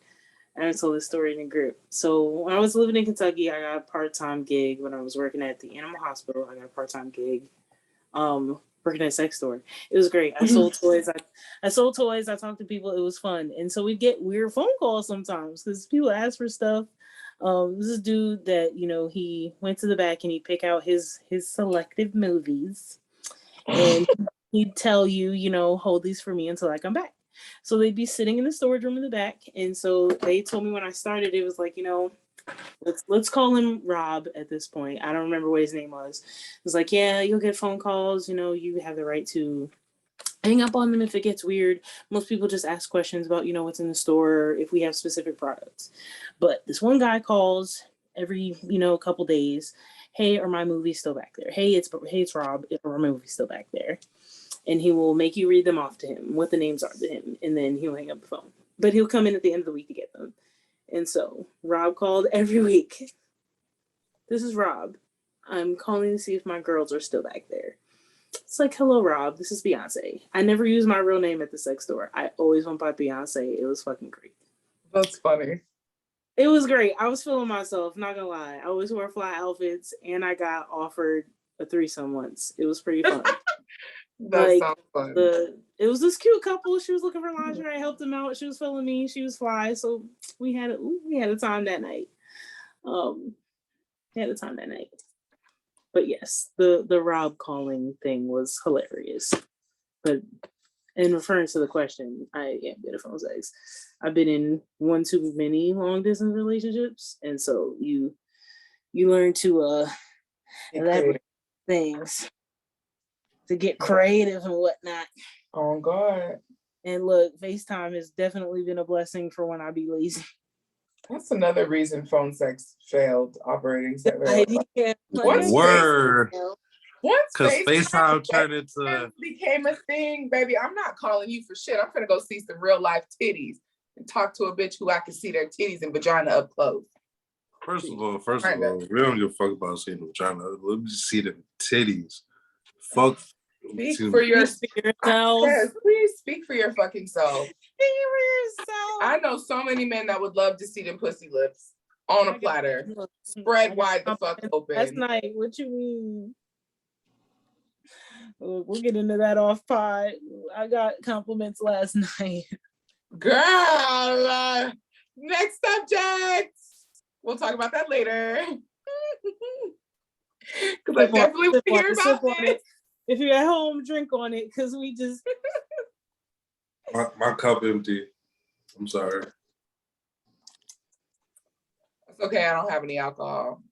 told this story in a grip. So when I was living in Kentucky, I got a part-time gig when I was working at the animal hospital. I got a part-time gig. Working at a sex store. It was great. I sold toys. I sold toys. I talked to people. It was fun. And so we'd get weird phone calls sometimes because people ask for stuff. This is a dude that, you know, he went to the back and he'd pick out his selective movies. And he'd tell you, you know, hold these for me until I come back. So they'd be sitting in the storage room in the back. And so they told me when I started, it was like, you know, let's call him Rob at this point. I don't remember what his name was. It was like, yeah, you'll get phone calls. You know, you have the right to hang up on them if it gets weird. Most people just ask questions about, you know, what's in the store, if we have specific products. But this one guy calls every, you know, couple days. Hey, are my movies still back there? Hey, it's Rob. Are my movies still back there? And he will make you read them off to him, what the names are to him, and then he'll hang up the phone. But he'll come in at the end of the week to get them. And so Rob called every week. This is Rob. I'm calling to see if my girls are still back there. It's like, hello, Rob. This is Beyonce. I never use my real name at the sex store. I always went by Beyonce. It was fucking great.
That's funny.
It was great. I was feeling myself, not gonna lie. I always wore fly outfits, and I got offered a threesome once. It was pretty fun.
That sounds fun.
It was this cute couple. She was looking for lingerie. I helped them out. She was feeling me. She was fly. So we had a time that night. But yes, the Rob calling thing was hilarious. But in referring to the question, I am good at phone sex. I've been in one too many long distance relationships, and so you learn to elaborate things, to get creative and whatnot.
Oh God.
And look, FaceTime has definitely been a blessing for when I be lazy.
That's another reason phone sex failed operating.
Word.
Once
Because FaceTime turned into
became a thing, baby, I'm not calling you for shit. I'm gonna go see some real life titties. and talk to a bitch who I can see their titties and vagina up close.
First of all, we don't give a fuck about seeing the vagina. Let me just see the titties. Fuck.
Speak for yourself. Yes, please speak for your fucking self. Speak for yourself. I know so many men that would love to see them pussy lips on a platter, spread wide the fuck open.
Last night, what you mean? We'll get into that off pod. I got compliments last night.
Girl, next subject. We'll talk about that later. Because I definitely want to hear about this.
If you're at home, drink on it, because we just...
my cup empty. I'm sorry.
It's okay, I don't have any alcohol.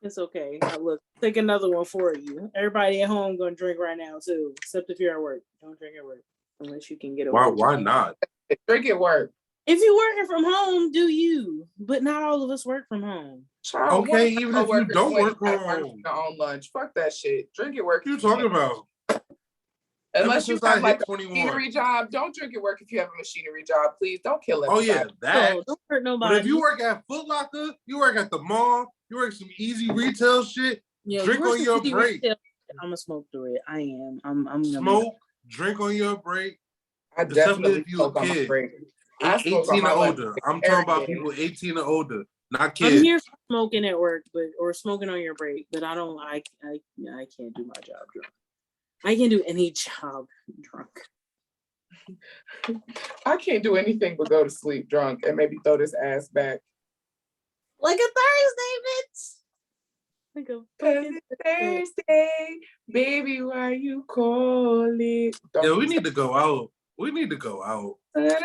It's okay. Now look, take another one for you. Everybody at home gonna drink right now too, except if you're at work. Don't drink at work unless you can get away.
Why not?
Drink at work.
If you're working from home, do you? But not all of us work from home.
Child,
okay, even if you don't work from home,
your own lunch. Fuck that shit. Drink at work.
What are you talking about?
Unless you have like a machinery job, don't drink at work if you have a machinery job. Please don't kill it.
Oh yeah, that.
No, don't hurt nobody.
But if you work at Foot Locker, you work at the mall, you work some easy retail shit.
Yeah,
drink on your break.
I'm gonna smoke through it. I am. I'm
smoke. Drink on your break.
I definitely
if you a kid. 18 or older. I'm talking about people 18 or older, not kids.
I'm here for smoking at work, or smoking on your break. But I can't do my job drunk. I can't do any job drunk.
I can't do anything but go to sleep drunk and maybe throw this ass back.
Like a Thursday, bitch. Like a
Thursday, baby, why you call it?
Yeah, we need to go out. We need to go out.
We're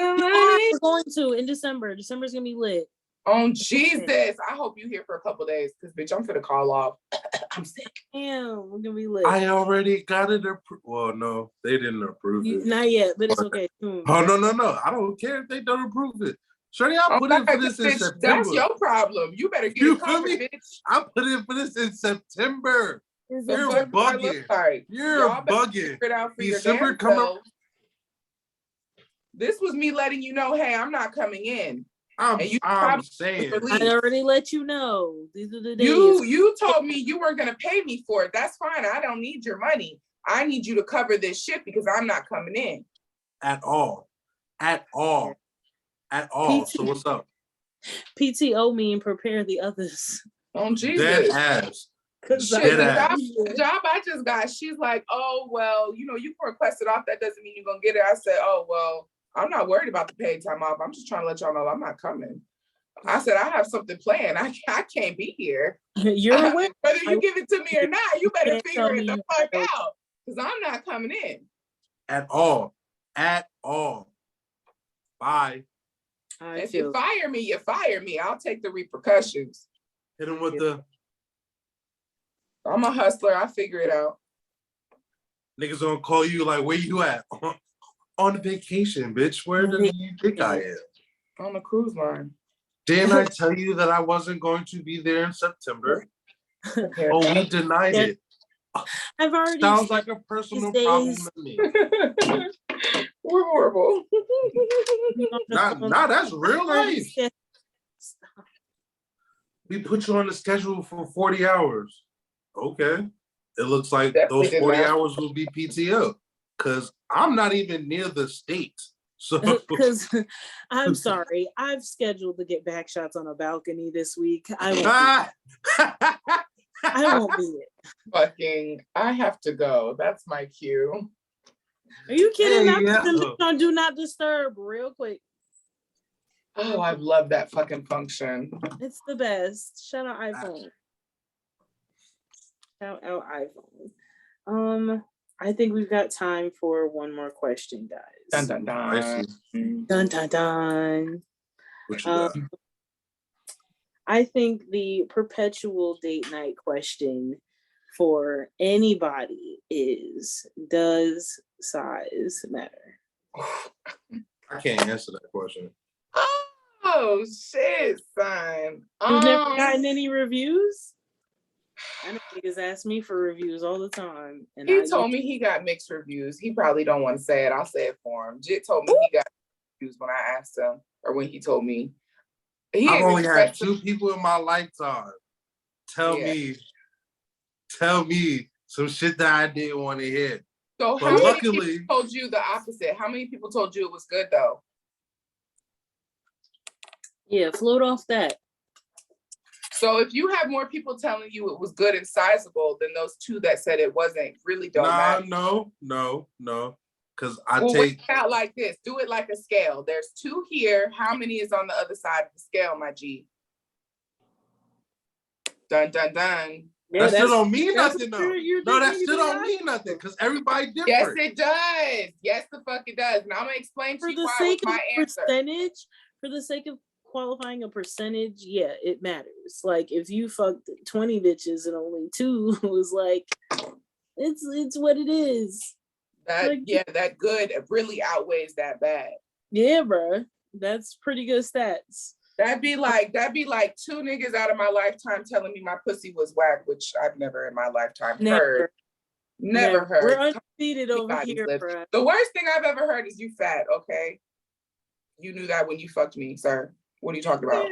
going to in December. December's gonna be lit.
Oh Jesus! I hope you here for a couple days, because bitch, I'm finna call off. I'm sick.
Damn, we're gonna be lit.
I already got it approved. Well, no, they didn't approve it.
Not yet, but it's okay.
Oh no! I don't care if they don't approve it. Shorty, I put in for this in September.
That's your problem. You better get it covered, bitch.
I put in for this in September. You're bugging.
Like?
You're bugging.
December coming. This was me letting you know, hey, I'm not coming in.
I'm saying.
I already let you know. These are the days.
You told me you weren't gonna pay me for it. That's fine. I don't need your money. I need you to cover this shit because I'm not coming in.
At all. So what's up?
PTO me and prepare the others.
Oh Jesus.
Dead ass.
The job I just got, she's like, oh well, you know, you can request it off. That doesn't mean you're gonna get it. I said, oh well, I'm not worried about the paid time off. I'm just trying to let y'all know I'm not coming. I said, I have something planned. I can't be here.
You're aware.
Whether you give it to me or not, you better figure it the fuck out. Because I'm not coming in.
At all. Bye.
If you fire me, you fire me. I'll take the repercussions.
Hit him with the...
I'm a hustler. I figure it out.
Niggas gonna call you like, where you at? On vacation, bitch. Where do you think I am?
On a cruise line.
Didn't I tell you that I wasn't going to be there in September? Oh, we denied it.
I've already
sounds like a personal problem to me.
We're horrible.
Nah, that's real life. We put you on the schedule for 40 hours. Okay. It looks like those 40 hours will be PTO. Because I'm not even near the state. So
because I'm sorry, I've scheduled to get back shots on a balcony this week. I won't be it.
Fucking, I have to go. That's my cue.
Are you kidding? I'm on Do Not Disturb real quick.
Oh, I love that fucking function.
It's the best. Shout out iPhone. Shout out iPhone. I think we've got time for one more question, guys.
Dun dun dun.
Dun dun dun.
What you got?
I think the perpetual date night question for anybody is, does size matter?
I can't answer that question.
Oh shit, son.
You've never gotten any reviews? I know niggas ask me for reviews all the time. And
he told me he got mixed reviews. He probably don't want to say it. I'll say it for him. Jit told me he got reviews when I asked him. or when he told me.
I've only had 2 people in my lifetime tell me some shit that I didn't want to hear.
So how many people told you the opposite? How many people told you it was good though?
Yeah, float off that.
So if you have more people telling you it was good and sizable than those 2 that said it wasn't, really don't matter.
No. Because
work it out like this. Do it like a scale. There's 2 here. How many is on the other side of the scale, my G? Dun, dun, dun.
Yeah, that still don't mean nothing, though. No, that still don't mean nothing, because everybody different.
Yes, it does. Yes, the fuck it does. And I'm going to explain to you why with my answer.
For the sake of qualifying a percentage, yeah, it matters. Like, if you fucked 20 bitches and only 2 was like, it's what it is.
That good really outweighs that bad.
Yeah, bro. That's pretty good stats.
That'd be like 2 niggas out of my lifetime telling me my pussy was whack, which I've never in my lifetime heard. Never heard.
We're undefeated over here, bro.
The worst thing I've ever heard is you fat, okay? You knew that when you fucked me, sir. What are you talking about?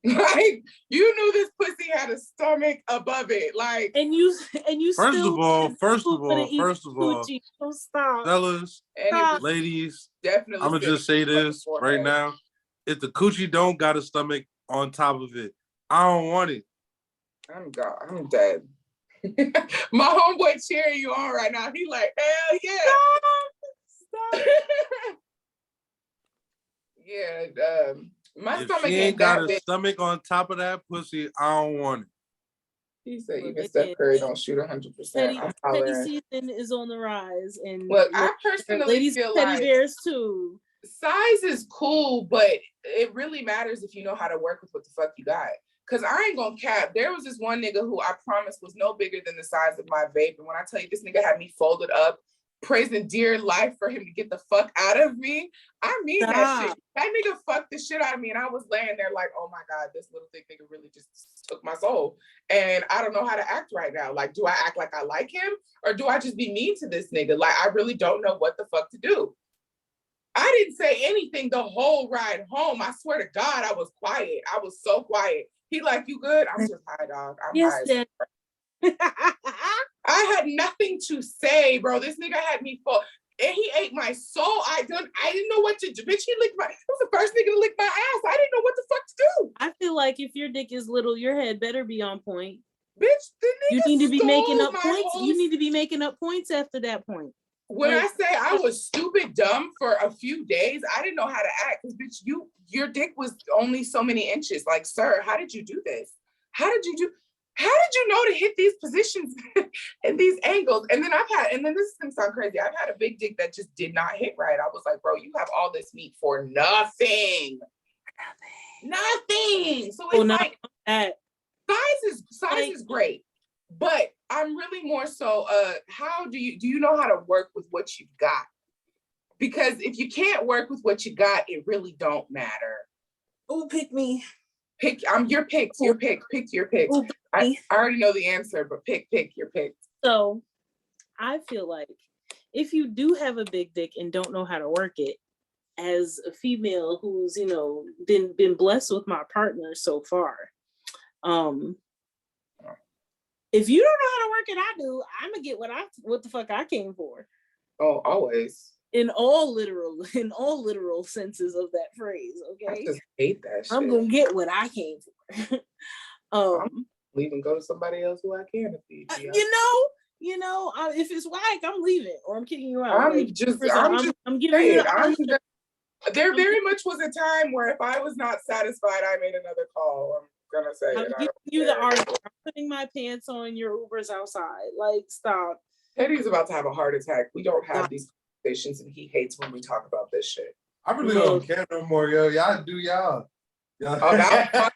Like, you knew this pussy had a stomach above it. Like,
and you
First of all, fellas, ladies, definitely I'm gonna just say this right now. If the coochie don't got a stomach on top of it, I don't want it.
I'm dead. My homeboy cheering you on right now. He like, hell yeah. Stop. Yeah, my
if
stomach
she ain't got a stomach on top of that pussy, I don't want it.
He said even Steph Curry don't shoot 100%.
TeddySzn is on the rise, and
look, I personally feel like
teddy bears too.
Size is cool, but it really matters if you know how to work with what the fuck you got. Cause I ain't gonna cap. There was this one nigga who I promise was no bigger than the size of my vape, and when I tell you this nigga had me folded up, praising dear life for him to get the fuck out of me. I mean that shit. That nigga fucked the shit out of me, and I was laying there like, oh my God, this little thick nigga really just took my soul. And I don't know how to act right now. Like, do I act like I like him? Or do I just be mean to this nigga? Like, I really don't know what the fuck to do. I didn't say anything the whole ride home. I swear to God, I was quiet. I was so quiet. He like, you good? I'm just high, dog. I'm high. I had nothing to say, bro. This nigga had me full. And he ate my soul. I didn't know what to do. Bitch, he was the first nigga to lick my ass. I didn't know what the fuck to do.
I feel like if your dick is little, your head better be on point.
Bitch, the nigga
you need to be making up points. You need to be making up points after that point.
When I say I was stupid dumb for a few days, I didn't know how to act. Because bitch, your dick was only so many inches. Like, sir, how did you do this? How did you know to hit these positions and these angles? And then this is gonna sound crazy. I've had a big dick that just did not hit right. I was like, bro, you have all this meat for nothing. Nothing. So it's like size is great. But I'm really more so, how do you know how to work with what you got? Because if you can't work with what you got, it really don't matter.
Oh, pick me.
Pick your pick. Pick your pick. Ooh, I already know the answer, but pick your pick.
So I feel like if you do have a big dick and don't know how to work it, as a female who's, been blessed with my partner so far, if you don't know how to work it, I do. I'm gonna get what the fuck I came for.
Oh, always.
In all literal senses of that phrase. Okay.
I just hate that shit.
I'm gonna get what I came for.
I'm leaving, go to somebody else who I can feed.
If it's whack, I'm leaving or I'm kicking you out.
I'm giving you. There very much was a time where if I was not satisfied, I made another call. I'm gonna say
I'm giving you the argument. I'm putting my pants on. Your Uber's outside. Like, stop.
Teddy's about to have a heart attack. We don't have these conversations, and he hates when we talk about this shit.
I really don't care no more, yo. Y'all do y'all.
About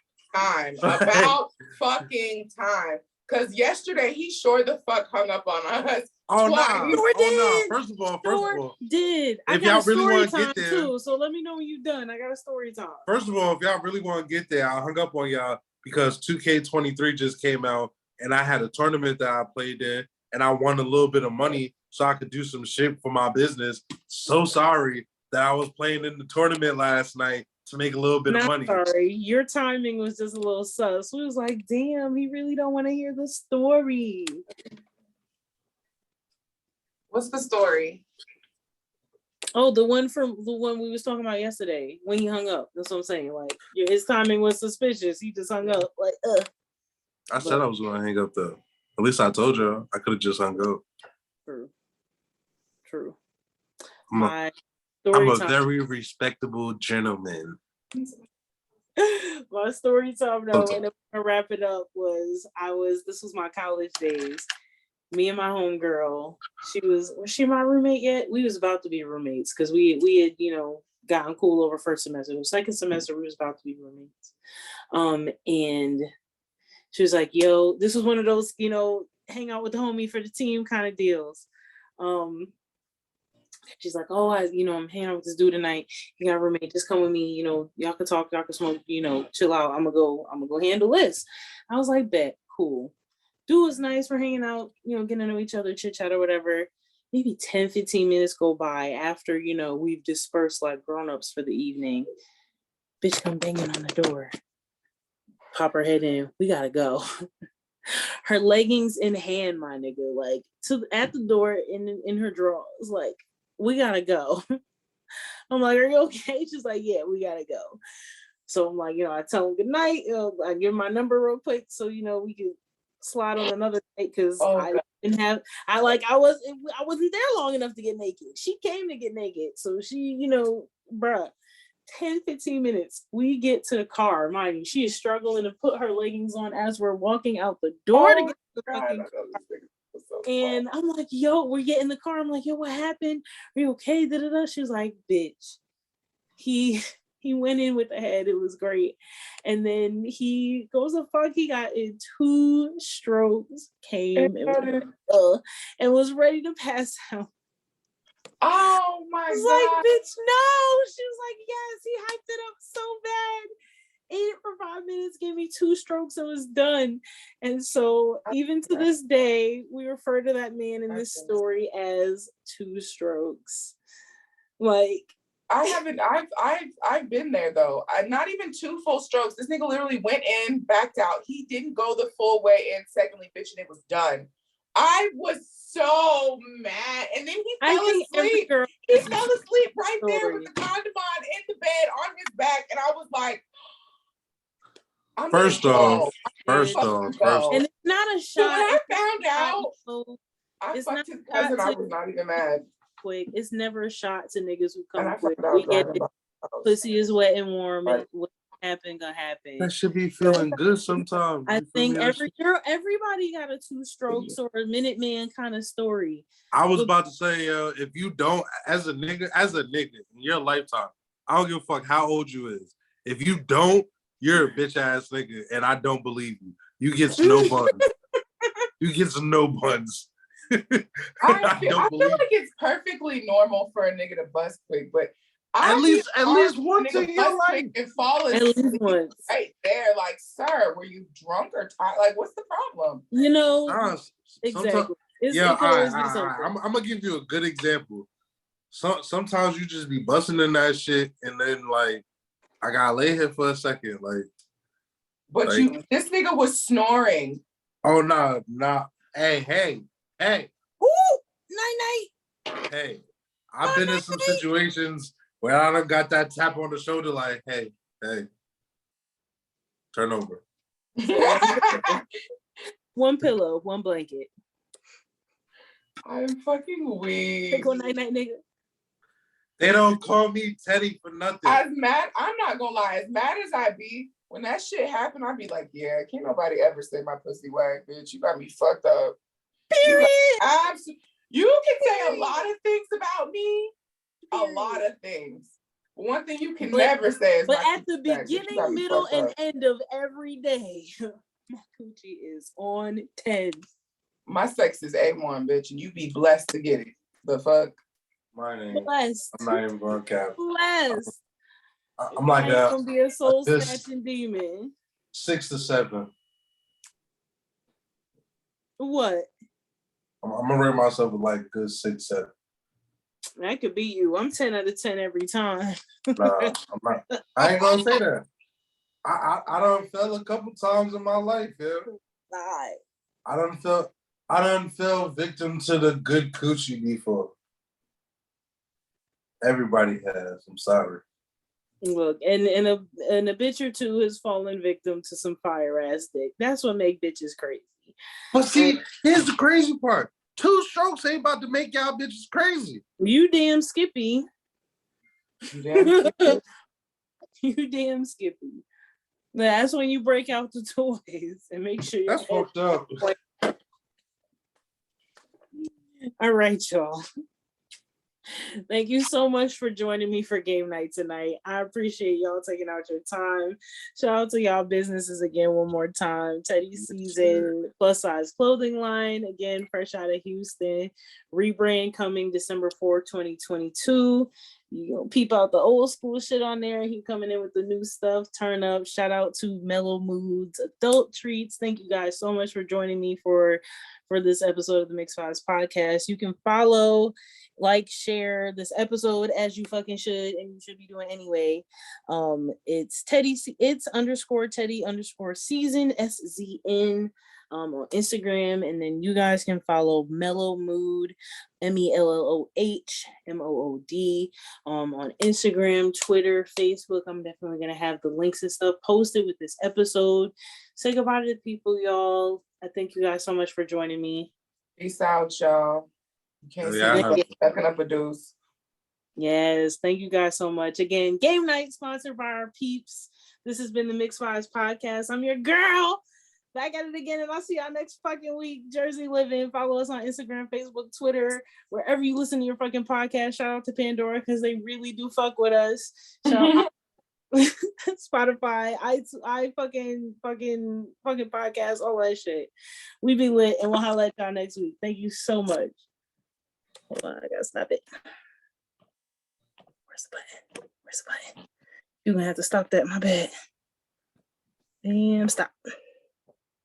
fucking time. Because yesterday he sure the fuck hung up on us.
Oh no! First of all,
if y'all really want to get there, too, so let me know when you're done. I got a story time.
First of all, if y'all really want to get there, I hung up on y'all because 2K23 just came out, and I had a tournament that I played in, and I won a little bit of money so I could do some shit for my business. So sorry that I was playing in the tournament last night to make a little bit of money.
Sorry, your timing was just a little sus. We was like, damn, he really don't want to hear the story.
What's the story?
Oh, the one we was talking about yesterday when he hung up. That's what I'm saying. Like, his timing was suspicious. He just hung up. Like,
I said I was gonna hang up though. At least I told you I could have just hung up.
True.
I'm a very respectable gentleman.
My story time though, and to wrap it up this was my college days. Me and my homegirl, was she my roommate yet? We was about to be roommates because we had, gotten cool over first semester. The second semester, we was about to be roommates. And she was like, yo, this was one of those, hang out with the homie for the team kind of deals. She's like, oh, I'm hanging out with this dude tonight. He got a roommate. Just come with me. Y'all can talk, y'all can smoke, chill out. I'm gonna go handle this. I was like, bet, cool. Dude was nice. We're hanging out, getting to know each other, chit chat or whatever. Maybe 10, 15 minutes go by after, we've dispersed like grown-ups for the evening. Bitch come banging on the door. Pop her head in. We gotta go. Her leggings in hand, my nigga, like at the door in her drawers, like, we gotta go. I'm like, are you okay? She's like, yeah, we gotta go. So I'm like, I tell him good night. I give him my number real quick so we could slide on another date because I wasn't there long enough to get naked. She came to get naked. So she, 10, 15 minutes. We get to the car. Mind you, she is struggling to put her leggings on as we're walking out the door to get to the fucking car. And I'm like, yo, we're getting in the car. I'm like, yo, what happened? Are you okay? Da-da-da. She was like, bitch. He went in with the head. It was great. And then he goes to fuck. He got in 2 strokes, came and was ready to pass out.
Oh my God.
Like, bitch, no. She was like, yes, he hyped it up so bad. Ate it for 5 minutes, gave me 2 strokes, and was done. And so even to this day, we refer to that man in this story as 2 strokes. Like,
I've been there though. Not even 2 full strokes. This nigga literally went in, backed out. He didn't go the full way in. Secondly, bitch, and it was done. I was so mad. And then he fell asleep. He fell asleep right there with the condom on in the bed on his back. And I was like,
First off,
and it's not a shot.
So when I found out, I fucked his cousin. I was not even mad.
Quick, it's never a shot to niggas who come quick. We get it. Pussy is wet and warm, and what happen gonna happen.
That should be feeling good sometimes.
I think everybody got a 2 strokes or a minute man kind of story.
I was about to say, if you don't, as a nigga in your lifetime, I don't give a fuck how old you is. If you don't, you're a bitch ass nigga, and I don't believe you. You get no buns. You get no buns.
I feel like it's perfectly normal for a nigga to bust quick, but
at least once in your life
and fall asleep right there. Like, sir, were you drunk or tired? Like, what's the problem?
Exactly.
I'm gonna give you a good example. Sometimes you just be busting in that shit, and then like, I gotta lay here for a second, like.
But this nigga was snoring.
Oh no, nah. Hey.
Ooh, night.
Hey, I've been in some situations where I done got that tap on the shoulder, like, hey, turn over.
1 pillow, 1 blanket.
I'm fucking weak.
Pick on night, nigga.
They don't call me Teddy for nothing.
I'm not gonna lie, as mad as I be, when that shit happened, I'd be like, yeah, can't nobody ever say my pussy whack, bitch. You got me fucked up.
Period.
You can say a lot of things about me. Period. A lot of things. But one thing you can never say is
but at the beginning, middle, and end of every day, my coochie is on 10.
My sex is A1, bitch, and you be blessed to get it. The fuck?
Mine ain't.
Blessed.
I'm not even going to cap.
Blessed.
I'm like
gonna be a soul snatching demon.
6 to 7.
What?
I'm gonna rate myself with like a good 6, 7.
That could be you. I'm 10 out of 10 every time.
Nah, I'm not. I ain't gonna say that. I done fell a couple times in my life, yeah.
Right.
I done fell victim to the good coochie before. Everybody has. I'm sorry.
Look, and a bitch or two has fallen victim to some fire ass dick. That's what make bitches crazy.
But see, here's the crazy part. 2 strokes ain't about to make y'all bitches crazy.
You damn Skippy.
You damn Skippy.
You damn Skippy. That's when you break out the toys and make sure
That's fucked up.
All right, y'all. Thank you so much for joining me for game night tonight. I appreciate y'all taking out your time. Shout out to y'all businesses again one more time. TeddySzn plus size clothing line, again, fresh out of Houston. Rebrand coming December 4th, 2022. You know, peep out the old school shit on there. He coming in with the new stuff. Turn up. Shout out to Melloh Moods Adult Treats. Thank you guys so much for joining me for this episode of the Mixed Vibez podcast. You can follow, like, share this episode as you fucking should, and you should be doing anyway. It's _Teddy_Season SZN on Instagram, and then you guys can follow Melloh Mood MELLOH MOOD on Instagram, Twitter, Facebook. I'm definitely gonna have the links and stuff posted with this episode. Say goodbye to the people, y'all. I thank you guys so much for joining me.
Peace out, y'all. You can't see me sucking up a deuce.
Yes, thank you guys so much. Again, game night sponsored by our peeps. This has been the Mixed Vibez podcast. I'm your girl. Back at it again, and I'll see y'all next fucking week. Jerzeelivin. Follow us on Instagram, Facebook, Twitter, wherever you listen to your fucking podcast. Shout out to Pandora because they really do fuck with us. Shout out Spotify, I fucking podcast, all that shit. We be lit, and we'll holla at y'all next week. Thank you so much. Hold on, I gotta stop it. Where's the button? You're gonna have to stop that, my bad. Damn, stop.